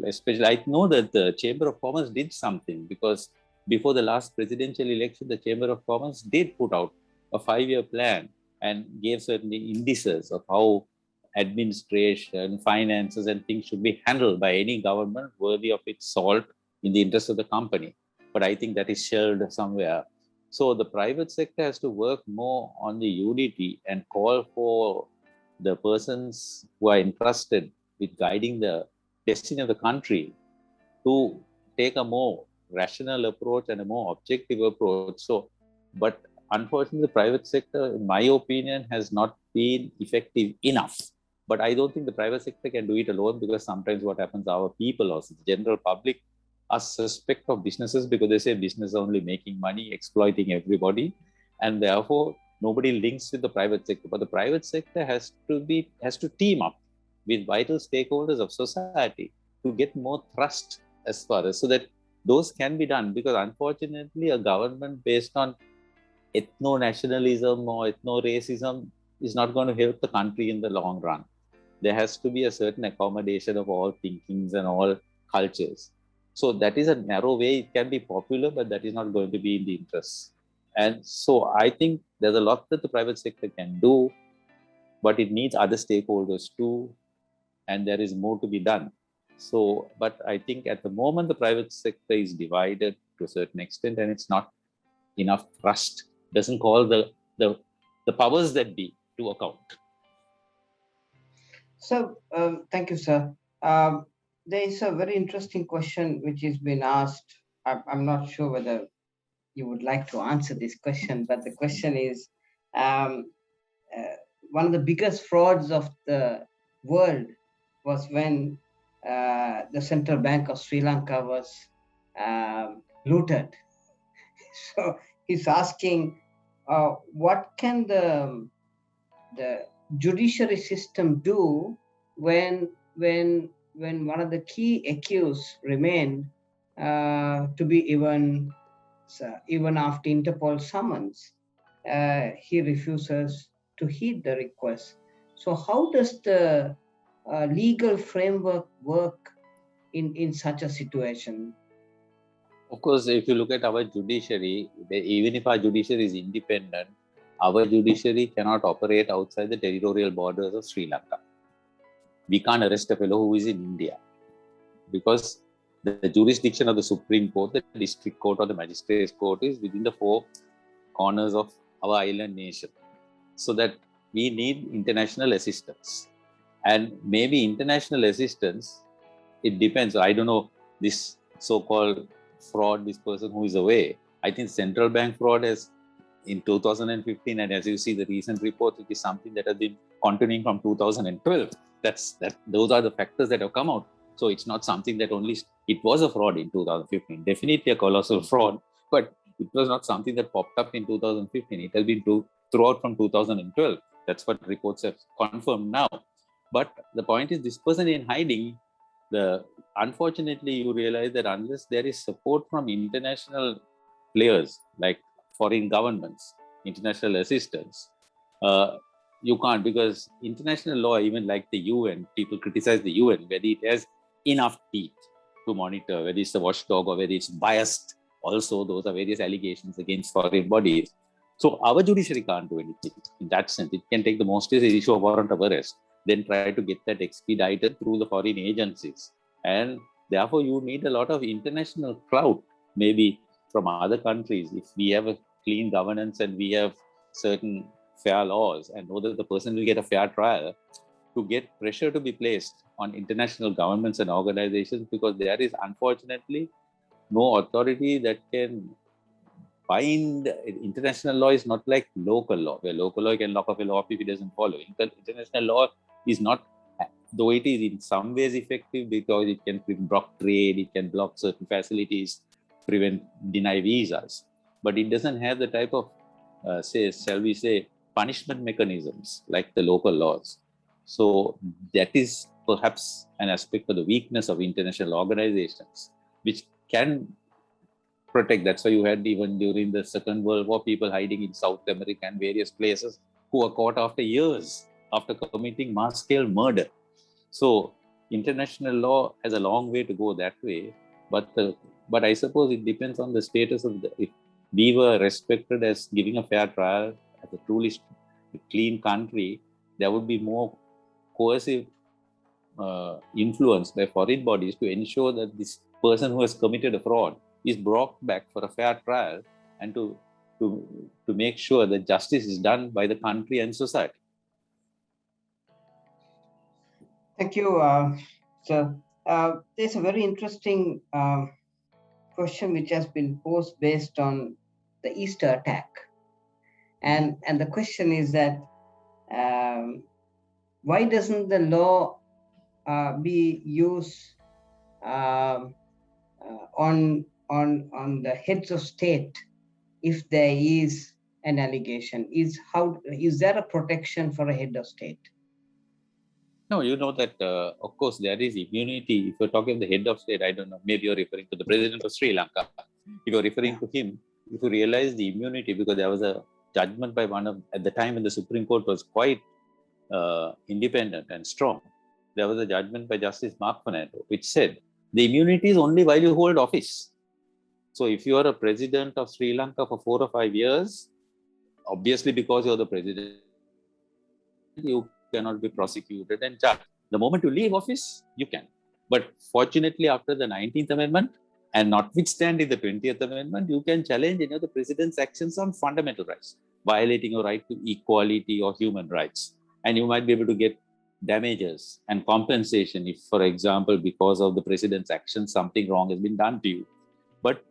Especially, I know that the Chamber of Commerce did something, because before the last presidential election, the Chamber of Commerce did put out a 5-year plan and gave certain indices of how administration, finances, and things should be handled by any government worthy of its salt in the interest of the company. But I think that is shelved somewhere. So the private sector has to work more on the unity and call for the persons who are entrusted with guiding the destiny of the country to take a more rational approach and a more objective approach. So, but unfortunately, the private sector, in my opinion, has not been effective enough. But I don't think the private sector can do it alone, because sometimes what happens, our people, also the general public, are suspect of businesses because they say business is only making money, exploiting everybody, and therefore nobody links with the private sector. But the private sector has to team up with vital stakeholders of society to get more trust as far as, so that those can be done. Because unfortunately, a government based on ethno-nationalism or ethno-racism is not going to help the country in the long run. There has to be a certain accommodation of all thinkings and all cultures. So that is a narrow way. It can be popular, but that is not going to be in the interest. And so I think there's a lot that the private sector can do, but it needs other stakeholders too, and there is more to be done. So, but I think at the moment the private sector is divided to a certain extent, and it's not enough trust. Doesn't call the powers that be to account. So, thank you, sir. There is a very interesting question which has been asked. I'm not sure whether you would like to answer this question, but the question is, one of the biggest frauds of the world was when the Central Bank of Sri Lanka was looted. So he's asking, what can the judiciary system do when one of the key accused remain to be even after Interpol summons, he refuses to heed the request. So how does the legal framework work in such a situation? Of course, if you look at our judiciary, even if our judiciary is independent, our judiciary cannot operate outside the territorial borders of Sri Lanka. We can't arrest a fellow who is in India, because the jurisdiction of the Supreme Court, the District Court, or the Magistrates Court is within the four corners of our island nation. So that we need international assistance. And maybe international assistance, it depends. I don't know, this so-called fraud, this person who is away. I think central bank fraud has, in 2015, and as you see the recent report, it is something that has been continuing from 2012. Those are the factors that have come out. So it's not something that only, it was a fraud in 2015, definitely a colossal fraud, but it was not something that popped up in 2015. It has been throughout from 2012. That's what reports have confirmed now. But the point is, this person in hiding, unfortunately, you realize that unless there is support from international players like foreign governments, international assistance, you can't, because international law, even like the UN, people criticize the UN, whether it has enough teeth to monitor, whether it's a watchdog or whether it's biased. Also, those are various allegations against foreign bodies. So our judiciary can't do anything in that sense. It can take the most issue of warrant of arrest, then try to get that expedited through the foreign agencies. And therefore, you need a lot of international clout, maybe from other countries. If we have a clean governance and we have certain fair laws and know that the person will get a fair trial, to get pressure to be placed on international governments and organizations, because there is unfortunately no authority that can bind. International law is not like local law, where local law can lock a fellow off if he doesn't follow. International law is not, though it is in some ways effective because it can block trade, it can block certain facilities, deny visas, but it doesn't have the type of, shall we say, punishment mechanisms like the local laws. So that is perhaps an aspect of the weakness of international organizations, which can protect. That's why you had, even during the Second World War, people hiding in South America and various places who are caught after years after committing mass-scale murder. So international law has a long way to go that way, but I suppose it depends on the status of if we were respected as giving a fair trial as a truly clean country, there would be more coercive influence by foreign bodies to ensure that this person who has committed a fraud is brought back for a fair trial, and to make sure that justice is done by the country and society. Thank you, sir. There's a very interesting question which has been posed based on the Easter attack. And the question is that why doesn't the law be used on the heads of state if there is an allegation? Is there a protection for a head of state? No, you know that, of course, there is immunity. If you're talking of the head of state, I don't know, maybe you're referring to the president of Sri Lanka. If you're referring to him, if you realize the immunity, because there was a judgment by at the time when the Supreme Court was quite independent and strong, there was a judgment by Justice Mark Fernando, which said the immunity is only while you hold office. So if you are a president of Sri Lanka for 4 or 5 years, obviously because you're the president, you cannot be prosecuted and charged. The moment you leave office, you can. But fortunately, after the 19th Amendment, and notwithstanding the 20th Amendment, you can challenge any of the president's actions on fundamental rights, violating your right to equality or human rights. And you might be able to get damages and compensation if, for example, because of the president's actions, something wrong has been done to you. But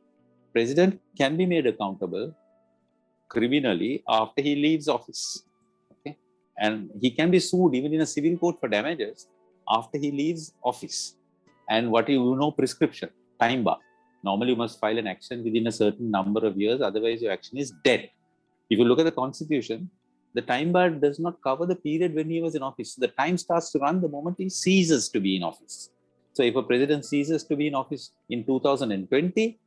president can be made accountable criminally after he leaves office. Okay? And he can be sued even in a civil court for damages after he leaves office. And what prescription, time bar. Normally, you must file an action within a certain number of years, otherwise your action is dead. If you look at the Constitution, the time bar does not cover the period when he was in office. The time starts to run the moment he ceases to be in office. So if a president ceases to be in office in 2020,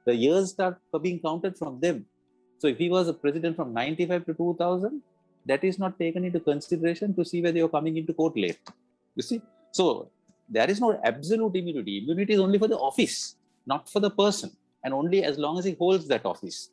the years start being counted from them. So if he was a president from 95 to 2000, that is not taken into consideration to see whether you're coming into court late. You see? So there is no absolute immunity. Immunity is only for the office, not for the person, and only as long as he holds that office.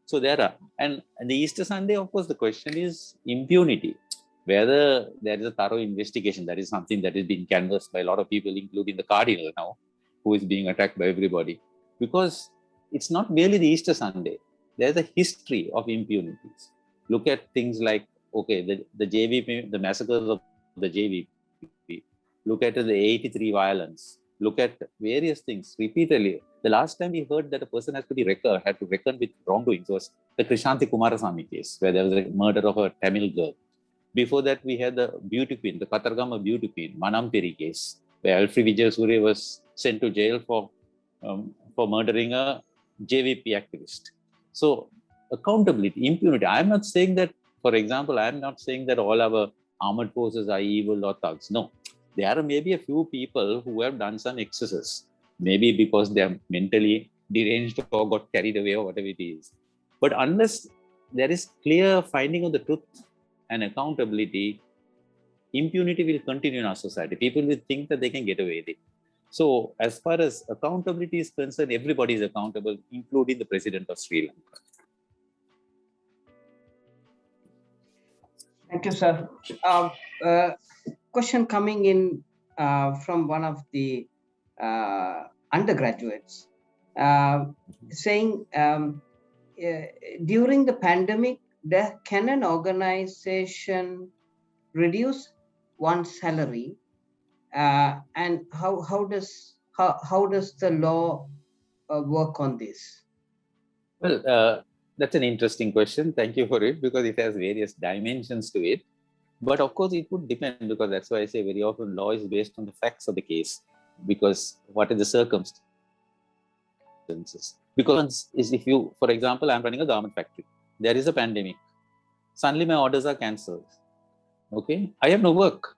So there are, and the Easter Sunday, of course, the question is impunity. Whether there is a thorough investigation, that is something that is being canvassed by a lot of people, including the Cardinal now, who is being attacked by everybody. Because it's not merely the Easter Sunday. There's a history of impunities. Look at things like, okay, the JVP, the massacres of the JVP. Look at the 83 violence. Look at various things repeatedly. The last time we heard that a person had to reckon with wrongdoings was the Krishanti Kumarasamy case, where there was a murder of a Tamil girl. Before that, we had the beauty queen, the Katargama beauty queen, Manamperi case, where Alfred Vijayasuriya was sent to jail for murdering a JVP activist. So accountability, impunity. I'm not saying that, for example, I'm not saying that all our armed forces are evil or thugs. No, there are maybe a few people who have done some excesses, maybe because they are mentally deranged or got carried away or whatever it is. But unless there is clear finding of the truth and accountability, impunity will continue in our society. People will think that they can get away with it. So as far as accountability is concerned, everybody is accountable, including the president of Sri Lanka. Thank you, sir. Question coming in from one of the undergraduates saying, during the pandemic, can an organization reduce one's salary? And how does the law work on this? Well, that's an interesting question. Thank you for it, because it has various dimensions to it. But of course, it would depend, because that's why I say very often law is based on the facts of the case, because what are the circumstances? Because if you, for example, I'm running a garment factory, there is a pandemic, suddenly my orders are cancelled. Okay, I have no work.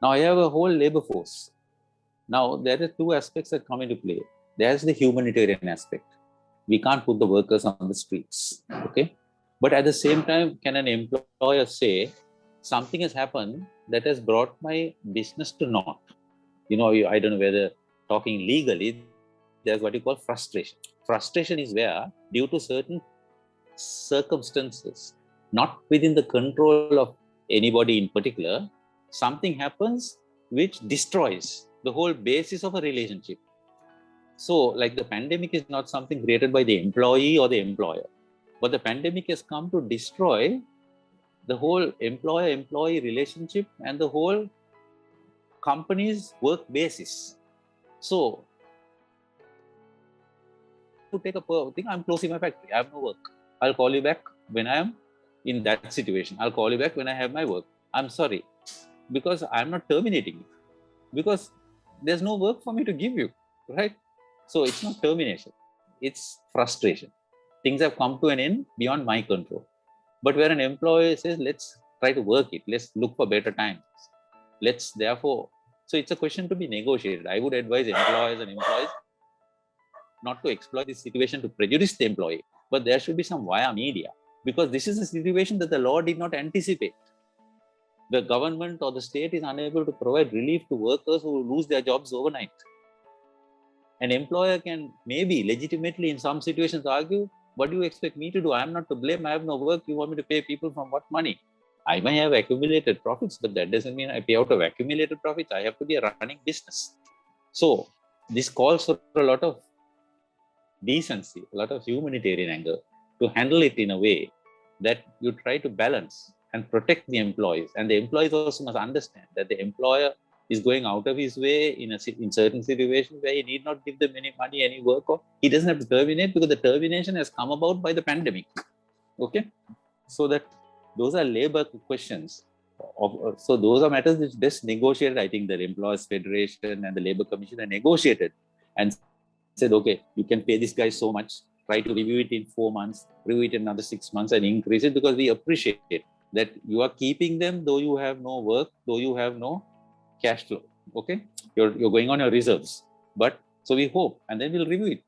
Now I have a whole labor force. Now there are two aspects that come into play. There's the humanitarian aspect. We can't put the workers on the streets. Okay, but at the same time, can an employer say something has happened that has brought my business to naught? I don't know whether talking legally, there's what you call frustration. Frustration is where, due to certain circumstances, not within the control of anybody in particular, something happens which destroys the whole basis of a relationship. So, like the pandemic is not something created by the employee or the employer, but the pandemic has come to destroy the whole employer-employee relationship and the whole company's work basis. So, to take a thing, I'm closing my factory, I have no work. I'll call you back when I am in that situation. I'll call you back when I have my work. I'm sorry, because I'm not terminating you, because there's no work for me to give you, right? So it's not termination, it's frustration. Things have come to an end beyond my control. But where an employer says, let's try to work it, let's look for better times, let's therefore, so it's a question to be negotiated. I would advise employers and employees not to exploit this situation to prejudice the employee, but there should be some via media, because this is a situation that the law did not anticipate. The government or the state is unable to provide relief to workers who lose their jobs overnight. An employer can maybe legitimately in some situations argue, what do you expect me to do? I am not to blame, I have no work, you want me to pay people from what money? I may have accumulated profits, but that doesn't mean I pay out of accumulated profits. I have to be a running business. So this calls for a lot of decency, a lot of humanitarian anger to handle it in a way that you try to balance and protect the employees. And the employees also must understand that the employer is going out of his way in certain situations where he need not give them any money, any work, or he doesn't have to terminate because the termination has come about by the pandemic. Okay, so that those are labor questions. So those are matters which best negotiated. I think the Employers Federation and the Labor Commission are negotiated and said, okay, you can pay this guy so much, try to review it in 4 months, review it in another 6 months and increase it, because we appreciate that you are keeping them though you have no work, though you have no cash flow. Okay, you're going on your reserves, but so we hope, and then we'll review it.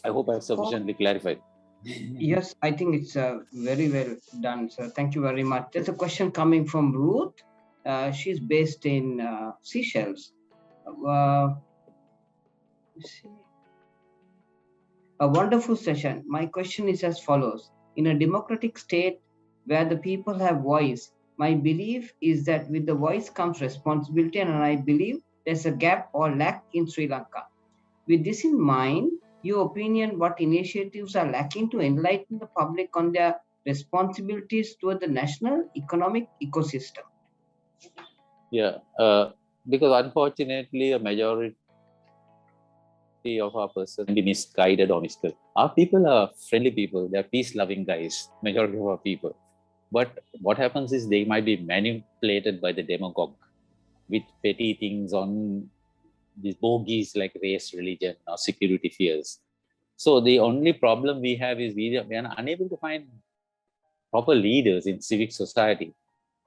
I hope I have sufficiently clarified. Yes, I think it's very well done, sir. Thank you very much. There's a question coming from Ruth. She's based in Seychelles. A wonderful session. My question is as follows. In a democratic state where the people have voice, my belief is that with the voice comes responsibility, and I believe there's a gap or lack in Sri Lanka. With this in mind, your opinion, what initiatives are lacking to enlighten the public on their responsibilities toward the national economic ecosystem? Yeah, because unfortunately, a majority of our person can be misguided or misled. Our people are friendly people, they're peace-loving guys, majority of our people. But what happens is they might be manipulated by the demagogue with petty things on these bogies like race, religion, or security fears. So the only problem we have is we are unable to find proper leaders in civic society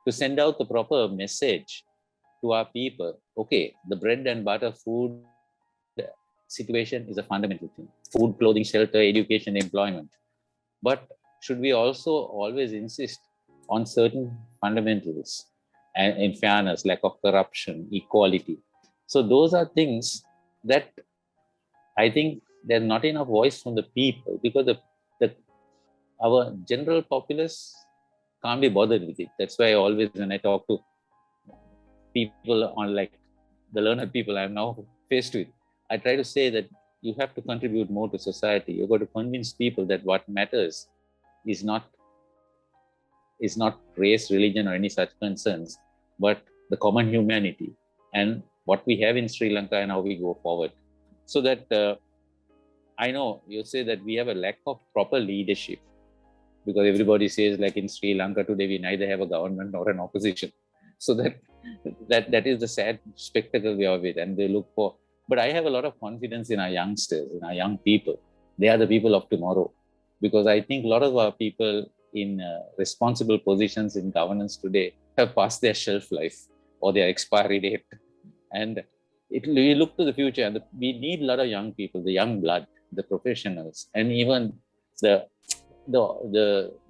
to send out the proper message to our people. Okay, the bread and butter food situation is a fundamental thing. Food, clothing, shelter, education, employment. But should we also always insist on certain fundamentals and in fairness, lack of corruption, equality? So those are things that I think there's not enough voice from the people, because our general populace can't be bothered with it. That's why always when I talk to people on like the learned people I'm now faced with, I try to say that you have to contribute more to society. You've got to convince people that what matters is not race, religion, or any such concerns, but the common humanity and what we have in Sri Lanka and how we go forward. So that I know you say that we have a lack of proper leadership, because everybody says like in Sri Lanka today, we neither have a government nor an opposition. So that is the sad spectacle we are with, and they look for. But I have a lot of confidence in our youngsters, in our young people. They are the people of tomorrow, because I think a lot of our people in responsible positions in governance today have passed their shelf life or their expiry date. And we look to the future, and we need a lot of young people, the young blood, the professionals, and even the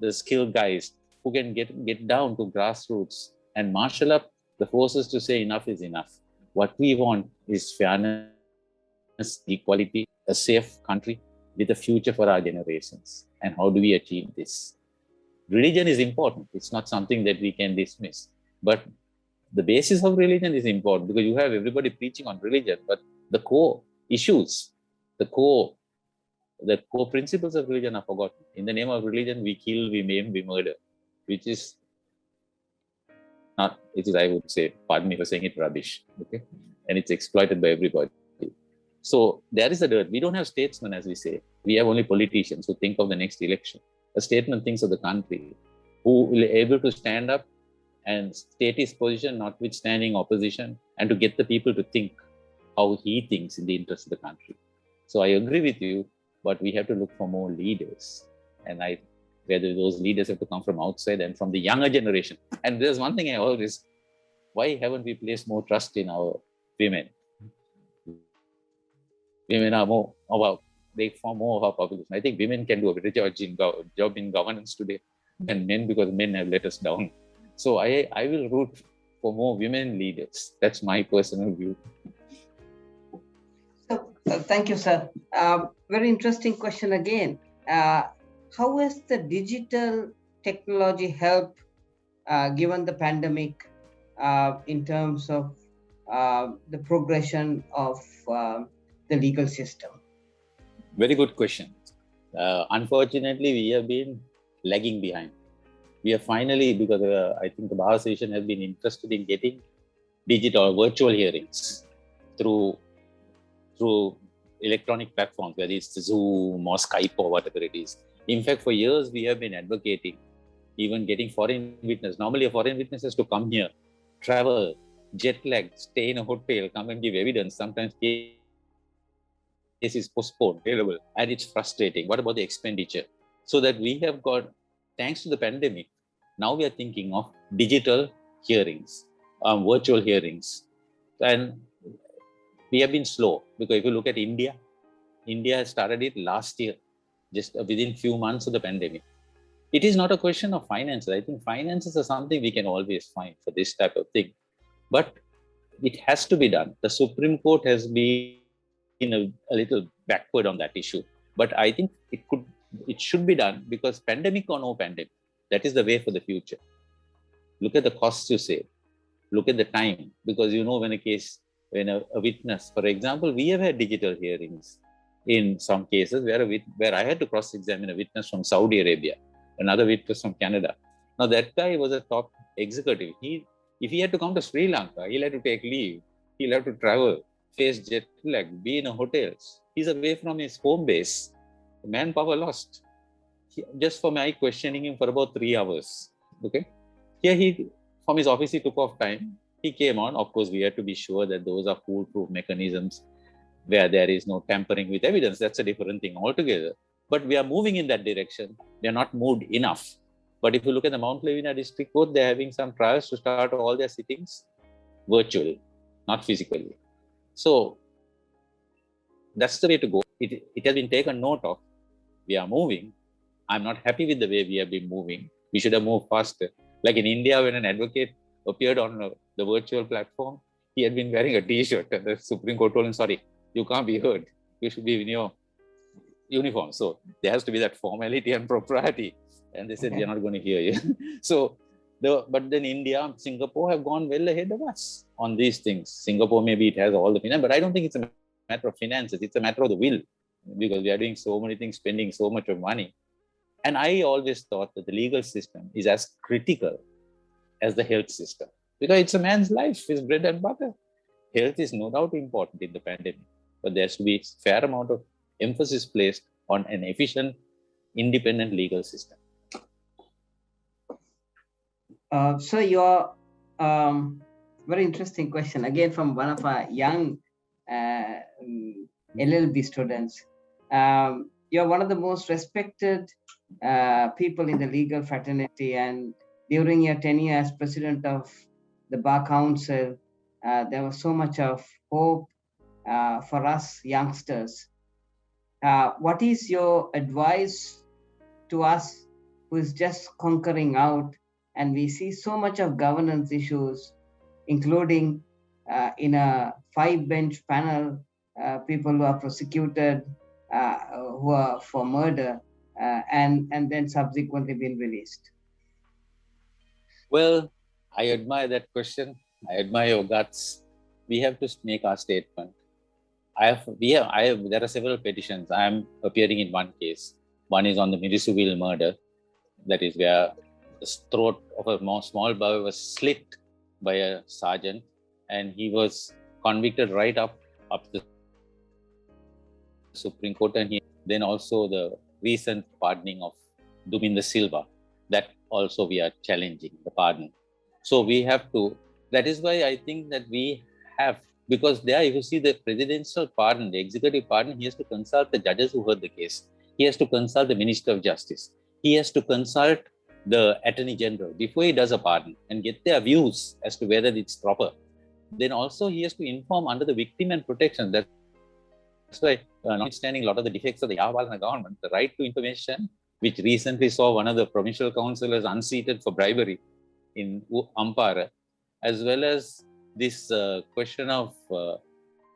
skilled guys who can get down to grassroots and marshal up the forces to say enough is enough. What we want is fairness, equality, a safe country, with a future for our generations. And how do we achieve this? Religion is important. It's not something that we can dismiss. But the basis of religion is important because you have everybody preaching on religion, but the core issues, the core principles of religion are forgotten. In the name of religion, we kill, we maim, we murder, which is not, it is, I would say, pardon me for saying it, rubbish. Okay? And it's exploited by everybody. So there is a dirt. We don't have statesmen, as we say. We have only politicians who think of the next election. A statesman thinks of the country, who will be able to stand up and state his position, notwithstanding opposition, and to get the people to think how he thinks in the interest of the country. So I agree with you, but we have to look for more leaders. And whether those leaders have to come from outside and from the younger generation. And there's one thing I always, why haven't we placed more trust in our women? Women are more about, they form more of our population. I think women can do a better job in governance today than men, because men have let us down. So I will root for more women leaders. That's my personal view. So, thank you, sir. Very interesting question again. How has the digital technology helped, given the pandemic, in terms of the progression of the legal system? Very good question. Unfortunately, we have been lagging behind. We are finally, because I think the Bar Association has been interested in getting digital virtual hearings through electronic platforms, whether it's Zoom or Skype or whatever it is. In fact, for years, we have been advocating even getting foreign witness. Normally, a foreign witness has to come here, travel, jet lag, stay in a hotel, come and give evidence. Sometimes case is postponed, available, and it's frustrating. What about the expenditure? So that we have got, thanks to the pandemic, now we are thinking of digital hearings, virtual hearings. And we have been slow, because if you look at India started it last year, just within few months of the pandemic. It is not a question of finances. I think finances are something we can always find for this type of thing. But it has to be done. The Supreme Court has been a little backward on that issue. But I think it should be done, because pandemic or no pandemic, that is the way for the future. Look at the costs you save. Look at the time, because when a witness, for example, we have had digital hearings in some cases where I had to cross-examine a witness from Saudi Arabia, another witness from Canada. Now that guy was a top executive. If he had to come to Sri Lanka, he'll have to take leave. He'll have to travel, face jet lag, be in a hotel. He's away from his home base. Manpower lost. Just for my questioning him for about 3 hours. Okay. Here from his office, he took off time. He came on. Of course, we have to be sure that those are foolproof mechanisms where there is no tampering with evidence. That's a different thing altogether. But we are moving in that direction. We are not moved enough. But if you look at the Mount Levina District Court, they're having some trials to start all their sittings virtually, not physically. So that's the way to go. It has been taken note of. We are moving. I'm not happy with the way we have been moving. We should have moved faster. Like in India, when an advocate appeared on the virtual platform, he had been wearing a t-shirt, and the Supreme Court told him, sorry, you can't be heard. You should be in your uniform. So there has to be that formality and propriety. And they said, we are not going to hear you. But then India, Singapore have gone well ahead of us on these things. Singapore, maybe it has all the finance, but I don't think it's a matter of finances. It's a matter of the will, because we are doing so many things, spending so much of money. And I always thought that the legal system is as critical as the health system, because it's a man's life, his bread and butter. Health is no doubt important in the pandemic, but there has to be a fair amount of emphasis placed on an efficient, independent legal system. So your very interesting question, again from one of our young LLB students. You're one of the most respected people in the legal fraternity, and during your tenure as president of the Bar Council, there was so much of hope for us youngsters. What is your advice to us who is just conquering out, and we see so much of governance issues, including in a 5-bench panel, people who are prosecuted who are for murder and then subsequently been released? Well, I admire that question. I admire your guts. We have to make our statement. There are several petitions. I am appearing in one case. One is on the Mirisuville murder. That is where the throat of a small boy was slit by a sergeant, and he was convicted right up the Supreme Court. And then also the recent pardoning of Duminda Silva, that also we are challenging the pardon. So we have to. That is why I think that we have, because there, if you see the presidential pardon, the executive pardon, he has to consult the judges who heard the case. He has to consult the Minister of Justice. He has to consult the Attorney General before he does a pardon and get their views as to whether it's proper. Then also he has to inform under the victim and protection. That's why, notwithstanding a lot of the defects of the Yavalana government, the right to information, which recently saw one of the provincial councillors unseated for bribery in Ampara, as well as this question of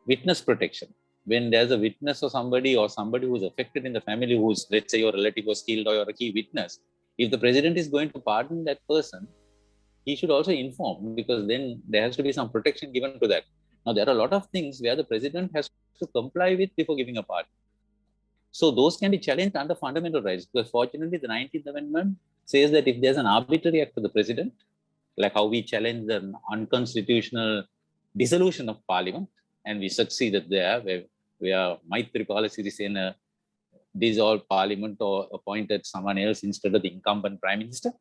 witness protection. When there's a witness or somebody who's affected in the family, who's, let's say, your relative was killed or you're a key witness, if the president is going to pardon that person, he should also inform, because then there has to be some protection given to that. Now, there are a lot of things where the president has to comply with before giving a pardon. So those can be challenged under fundamental rights, because fortunately the 19th Amendment says that if there's an arbitrary act of the president, like how we challenge the unconstitutional dissolution of parliament, and we succeeded there, where Maithripala Sirisena dissolved parliament or appointed someone else instead of the incumbent prime minister.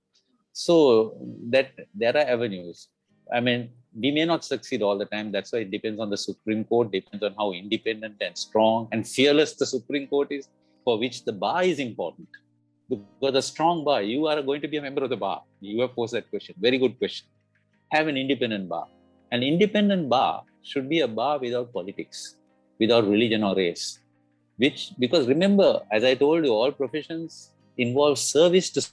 So that there are avenues. I mean, we may not succeed all the time. That's why it depends on the Supreme Court, depends on how independent and strong and fearless the Supreme Court is, for which the bar is important. Because a strong bar, you are going to be a member of the bar. You have posed that question. Very good question. Have an independent bar. An independent bar should be a bar without politics, without religion or race. Because remember, as I told you, all professions involve service to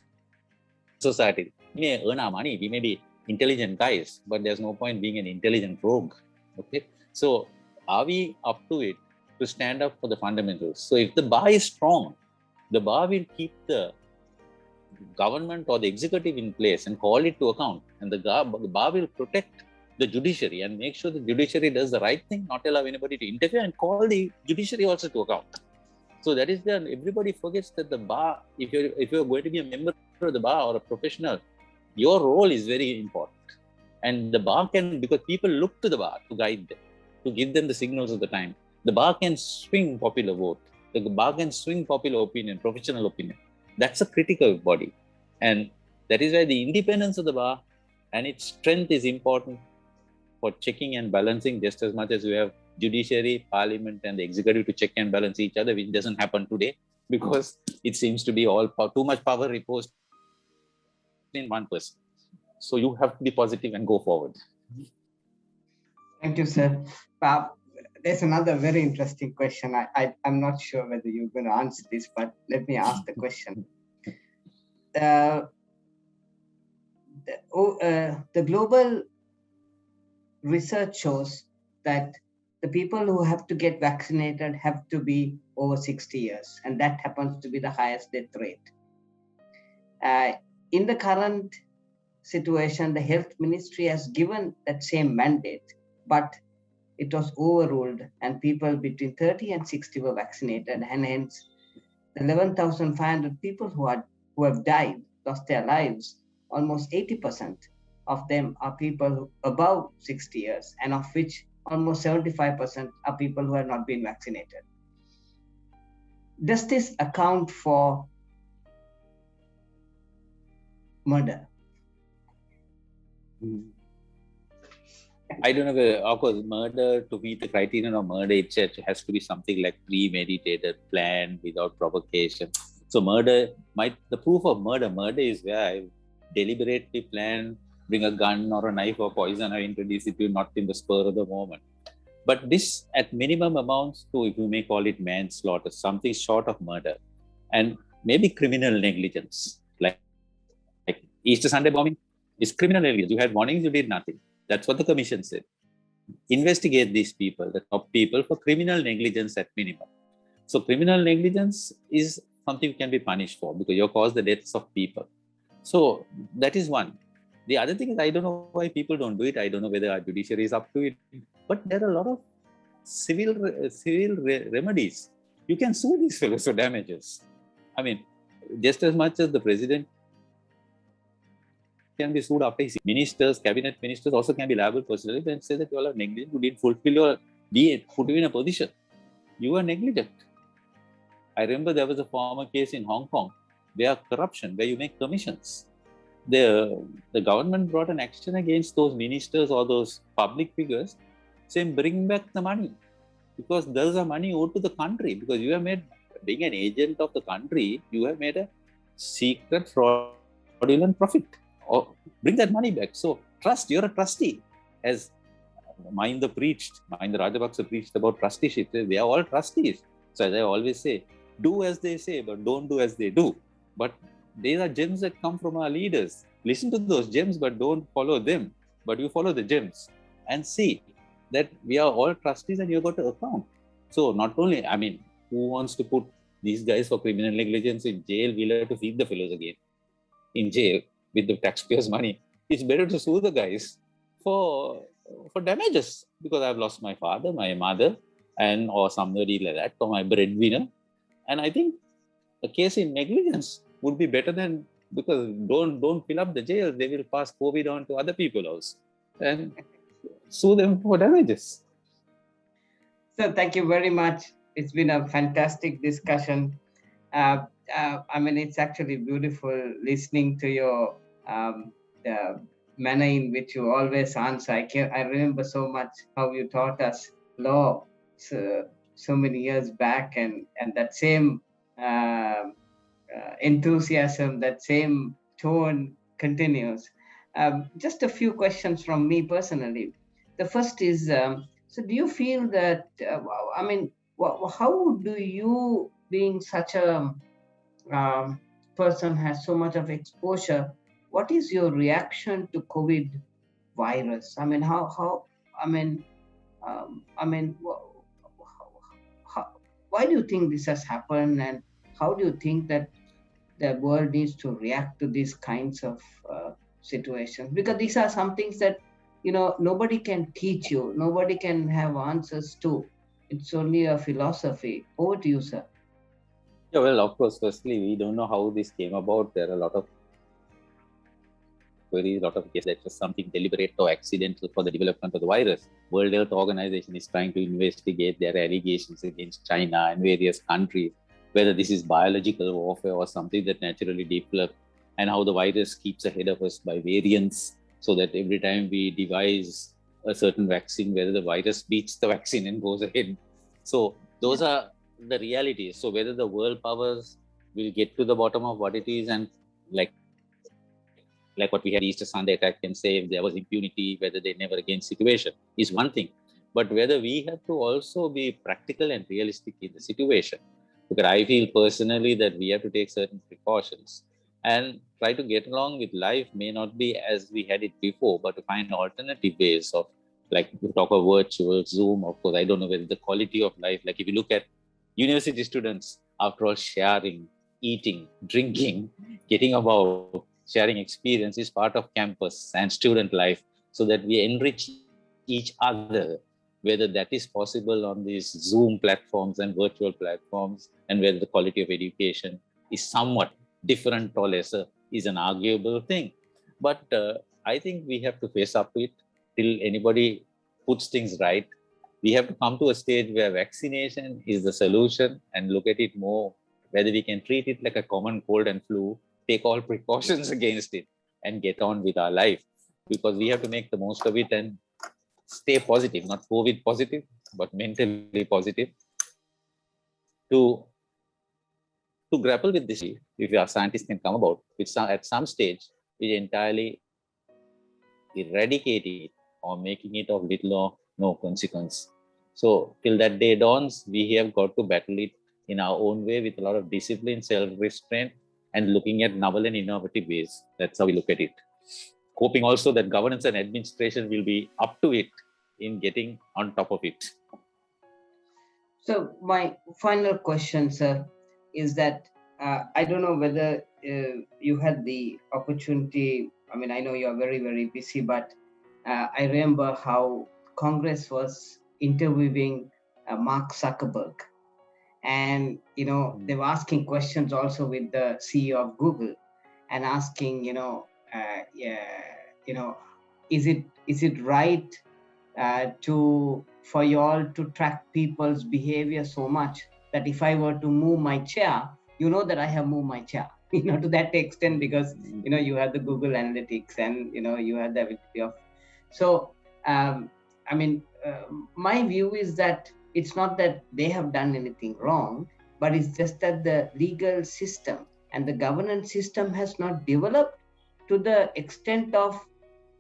society. We may earn our money, we may be intelligent guys, but there's no point being an intelligent rogue. Okay. So are we up to it to stand up for the fundamentals? So if the bar is strong, the bar will keep the government or the executive in place and call it to account. And the bar will protect the judiciary and make sure the judiciary does the right thing, not allow anybody to interfere, and call the judiciary also to account. So that is there. Everybody forgets that the bar, if you're going to be a member of the bar or a professional, your role is very important. And the bar can, because people look to the bar to guide them, to give them the signals of the time. The bar can swing popular vote. The bar can swing popular opinion, professional opinion. That's a critical body. And that is why the independence of the bar and its strength is important for checking and balancing, just as much as you have judiciary, parliament, and the executive to check and balance each other, which doesn't happen today, because it seems to be all too much power reposed in one person. So you have to be positive and go forward. Thank you, sir. There's another very interesting question. I'm not sure whether you're going to answer this, but let me ask the question. The global research shows that the people who have to get vaccinated have to be over 60 years, and that happens to be the highest death rate. In the current situation, the health ministry has given that same mandate, but it was overruled, and people between 30 and 60 were vaccinated, and hence the 11,500 people who have died, lost their lives, almost 80% of them are people above 60 years, and of which almost 75% are people who have not been vaccinated. Does this account for murder? I don't know, of course, murder, to meet the criterion of murder, it has to be something like premeditated, planned, without provocation. So the proof of murder is where I deliberately plan, bring a gun or a knife or poison, I introduce it to you, not in the spur of the moment. But this at minimum amounts to, if you may call it manslaughter, something short of murder, and maybe criminal negligence. Like Easter Sunday bombing is criminal negligence. You had warnings, you did nothing. That's what the commission said. Investigate these people, the top people, for criminal negligence at minimum. So criminal negligence is something you can be punished for because you caused the deaths of people. So that is one. The other thing is, I don't know why people don't do it. I don't know whether our judiciary is up to it. But there are a lot of civil remedies. You can sue these fellows for damages. I mean, just as much as the president can be sued after his ministers, cabinet ministers also can be liable personally and say that you all are negligent, you didn't fulfill your put you in a position. You are negligent. I remember there was a former case in Hong Kong where corruption, where you make commissions. The government brought an action against those ministers or those public figures saying, bring back the money. Because there's a money owed to the country. Because you have made, being an agent of the country, you have made a secret fraudulent profit. Or bring that money back. So trust, you're a trustee. As Mahinda Rajapaksa preached about trusteeship. They are all trustees. So as I always say, do as they say, but don't do as they do. But these are gems that come from our leaders. Listen to those gems, but don't follow them. But you follow the gems and see that we are all trustees and you've got to account. So not only, I mean, who wants to put these guys for criminal negligence in jail? We'll have to feed the fellows again in jail with the taxpayers' money. It's better to sue the guys for damages because I've lost my father, my mother, and or somebody like that, or my breadwinner. And I think a case in negligence would be better than, because don't fill up the jail. They will pass COVID on to other people also and sue them for damages. So thank you very much. It's been a fantastic discussion. I mean, it's actually beautiful listening to your the manner in which you always answer. I remember so much how you taught us law so many years back, and that same enthusiasm, that same tone continues. Just a few questions from me personally. The first is, so do you feel that, I mean, how do you, being such a person, has so much of exposure, what is your reaction to COVID virus? I mean, why do you think this has happened, and how do you think that the world needs to react to these kinds of situations? Because these are some things that, you know, nobody can teach you, nobody can have answers to. It's only a philosophy. Over to you, sir. Yeah, well, of course, firstly, we don't know how this came about. There are a lot of queries, a lot of cases that was something deliberate or accidental for the development of the virus. World Health Organization is trying to investigate their allegations against China and various countries, whether this is biological warfare or something that naturally developed, and how the virus keeps ahead of us by variants, so that every time we devise a certain vaccine, whether the virus beats the vaccine and goes ahead. So those are the realities. So whether the world powers will get to the bottom of what it is, and like what we had Easter Sunday attack, and say if there was impunity, whether they never again situation is one thing. But whether we have to also be practical and realistic in the situation. Because I feel personally that we have to take certain precautions and try to get along with life. May not be as we had it before, but to find alternative ways of, like we talk of virtual, Zoom, of course, I don't know whether the quality of life, like if you look at university students, after all, sharing, eating, drinking, getting about, sharing experience is part of campus and student life, so that we enrich each other, whether that is possible on these Zoom platforms and virtual platforms, and whether the quality of education is somewhat different or lesser is an arguable thing. But I think we have to face up to it till anybody puts things right. We have to come to a stage where vaccination is the solution and look at it more, whether we can treat it like a common cold and flu, take all precautions against it and get on with our life, because we have to make the most of it and stay positive, not COVID positive, but mentally positive to grapple with this. If our scientists can come about with at some stage, we entirely eradicating it or making it of little or no consequence. So till that day dawns, we have got to battle it in our own way with a lot of discipline, self-restraint, and looking at novel and innovative ways. That's how we look at it. Hoping also that governance and administration will be up to it in getting on top of it. So my final question, sir, is that I don't know whether you had the opportunity. I mean, I know you are very, very busy, but I remember how Congress was interviewing Mark Zuckerberg, and they were asking questions also with the CEO of Google, and asking, is it right for you all to track people's behavior so much that if I were to move my chair, that I have moved my chair, to that extent, because you have the Google Analytics, and you have the ability of. So I mean, my view is that it's not that they have done anything wrong, but it's just that the legal system and the governance system has not developed to the extent of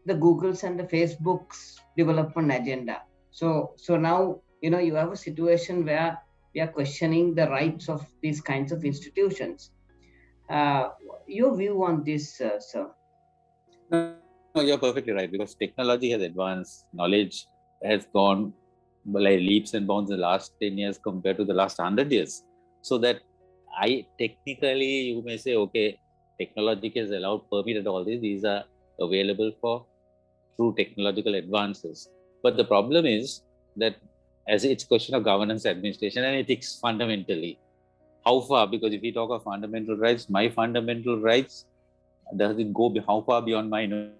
the Googles and the Facebook's development agenda. So now you have a situation where we are questioning the rights of these kinds of institutions. Your view on this, sir? No, you're perfectly right, because technology has advanced, knowledge has gone like leaps and bounds in the last 10 years compared to the last 100 years. So that technically, you may say, okay, technology has allowed, permitted all these are available for through technological advances. But the problem is that as it's a question of governance, administration, and ethics fundamentally, how far? Because if we talk of fundamental rights, my fundamental rights, does it go how far beyond my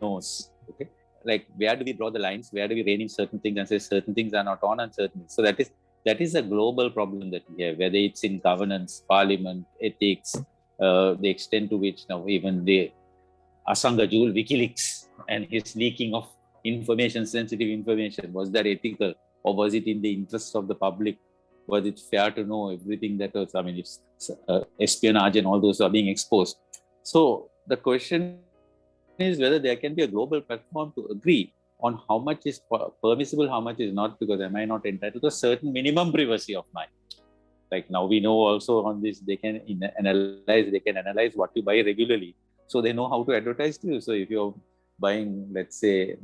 nose? Okay, like where do we draw the lines? Where do we rein in certain things and say certain things are not on and certain? So that is a global problem that we have, whether it's in governance, parliament, ethics, the extent to which now even the Asanga Jewel WikiLeaks and his leaking of information, sensitive information, was that ethical, or was it in the interest of the public? Was it fair to know everything that was, I mean, it's espionage and all those are being exposed. So the question is whether there can be a global platform to agree on how much is permissible, how much is not, because am I not entitled to a certain minimum privacy of mine? Like now we know also on this, they can analyze what you buy regularly. So they know how to advertise to you. So if you're buying, let's say,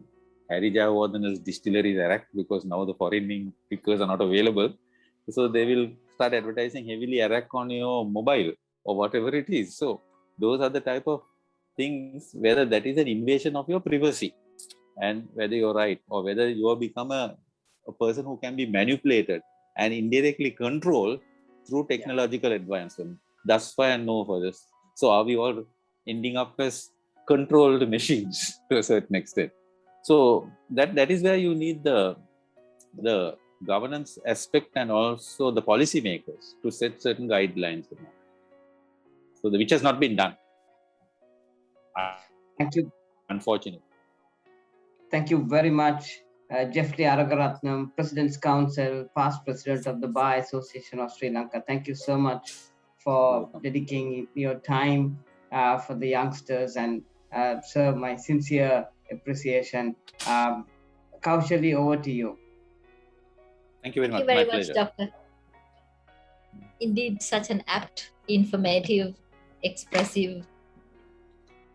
Harry Jayawardhan's distillery Arak, because now the foreign liquors are not available, so they will start advertising heavily Arak on your mobile or whatever it is. So those are the type of things, whether that is an invasion of your privacy, and whether you're right, or whether you have become a person who can be manipulated and indirectly controlled through technological advancement. Thus far, and no for this. So are we all ending up as controlled machines to a certain extent? So that is where you need the governance aspect and also the policy makers to set certain guidelines. So which has not been done. Thank you. Unfortunately. Thank you very much, Geoffrey Alagaratnam, President's Counsel, past President of the Bar Association of Sri Lanka. Thank you so much for dedicating your time for the youngsters, and sir, my sincere appreciation. Kaushali, over to you. Thank you very much. Thank you very My much, pleasure. Doctor. Indeed, such an apt, informative, expressive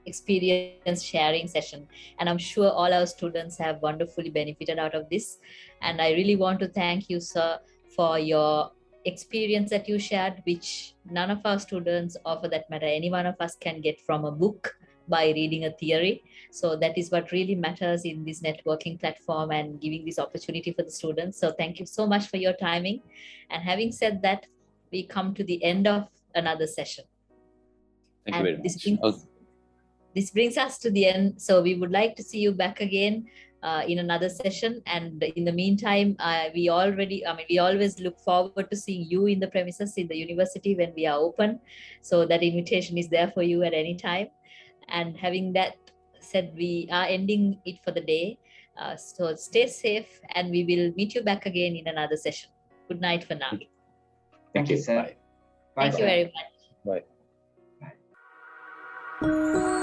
experience sharing session, and I'm sure all our students have wonderfully benefited out of this. And I really want to thank you, sir, for your experience that you shared, which none of our students, or for that matter any one of us, can get from a book by reading a theory. So that is what really matters in this networking platform and giving this opportunity for the students. So thank you so much for your timing. And having said that, we come to the end of another session. Thank you very much. This brings us to the end. So we would like to see you back again in another session. And in the meantime, we always look forward to seeing you in the premises in the university when we are open. So that invitation is there for you at any time. And having that said, we are ending it for the day. So stay safe, and we will meet you back again in another session. Good night for now. Thank you, sir. Bye. Thank you very much. Bye.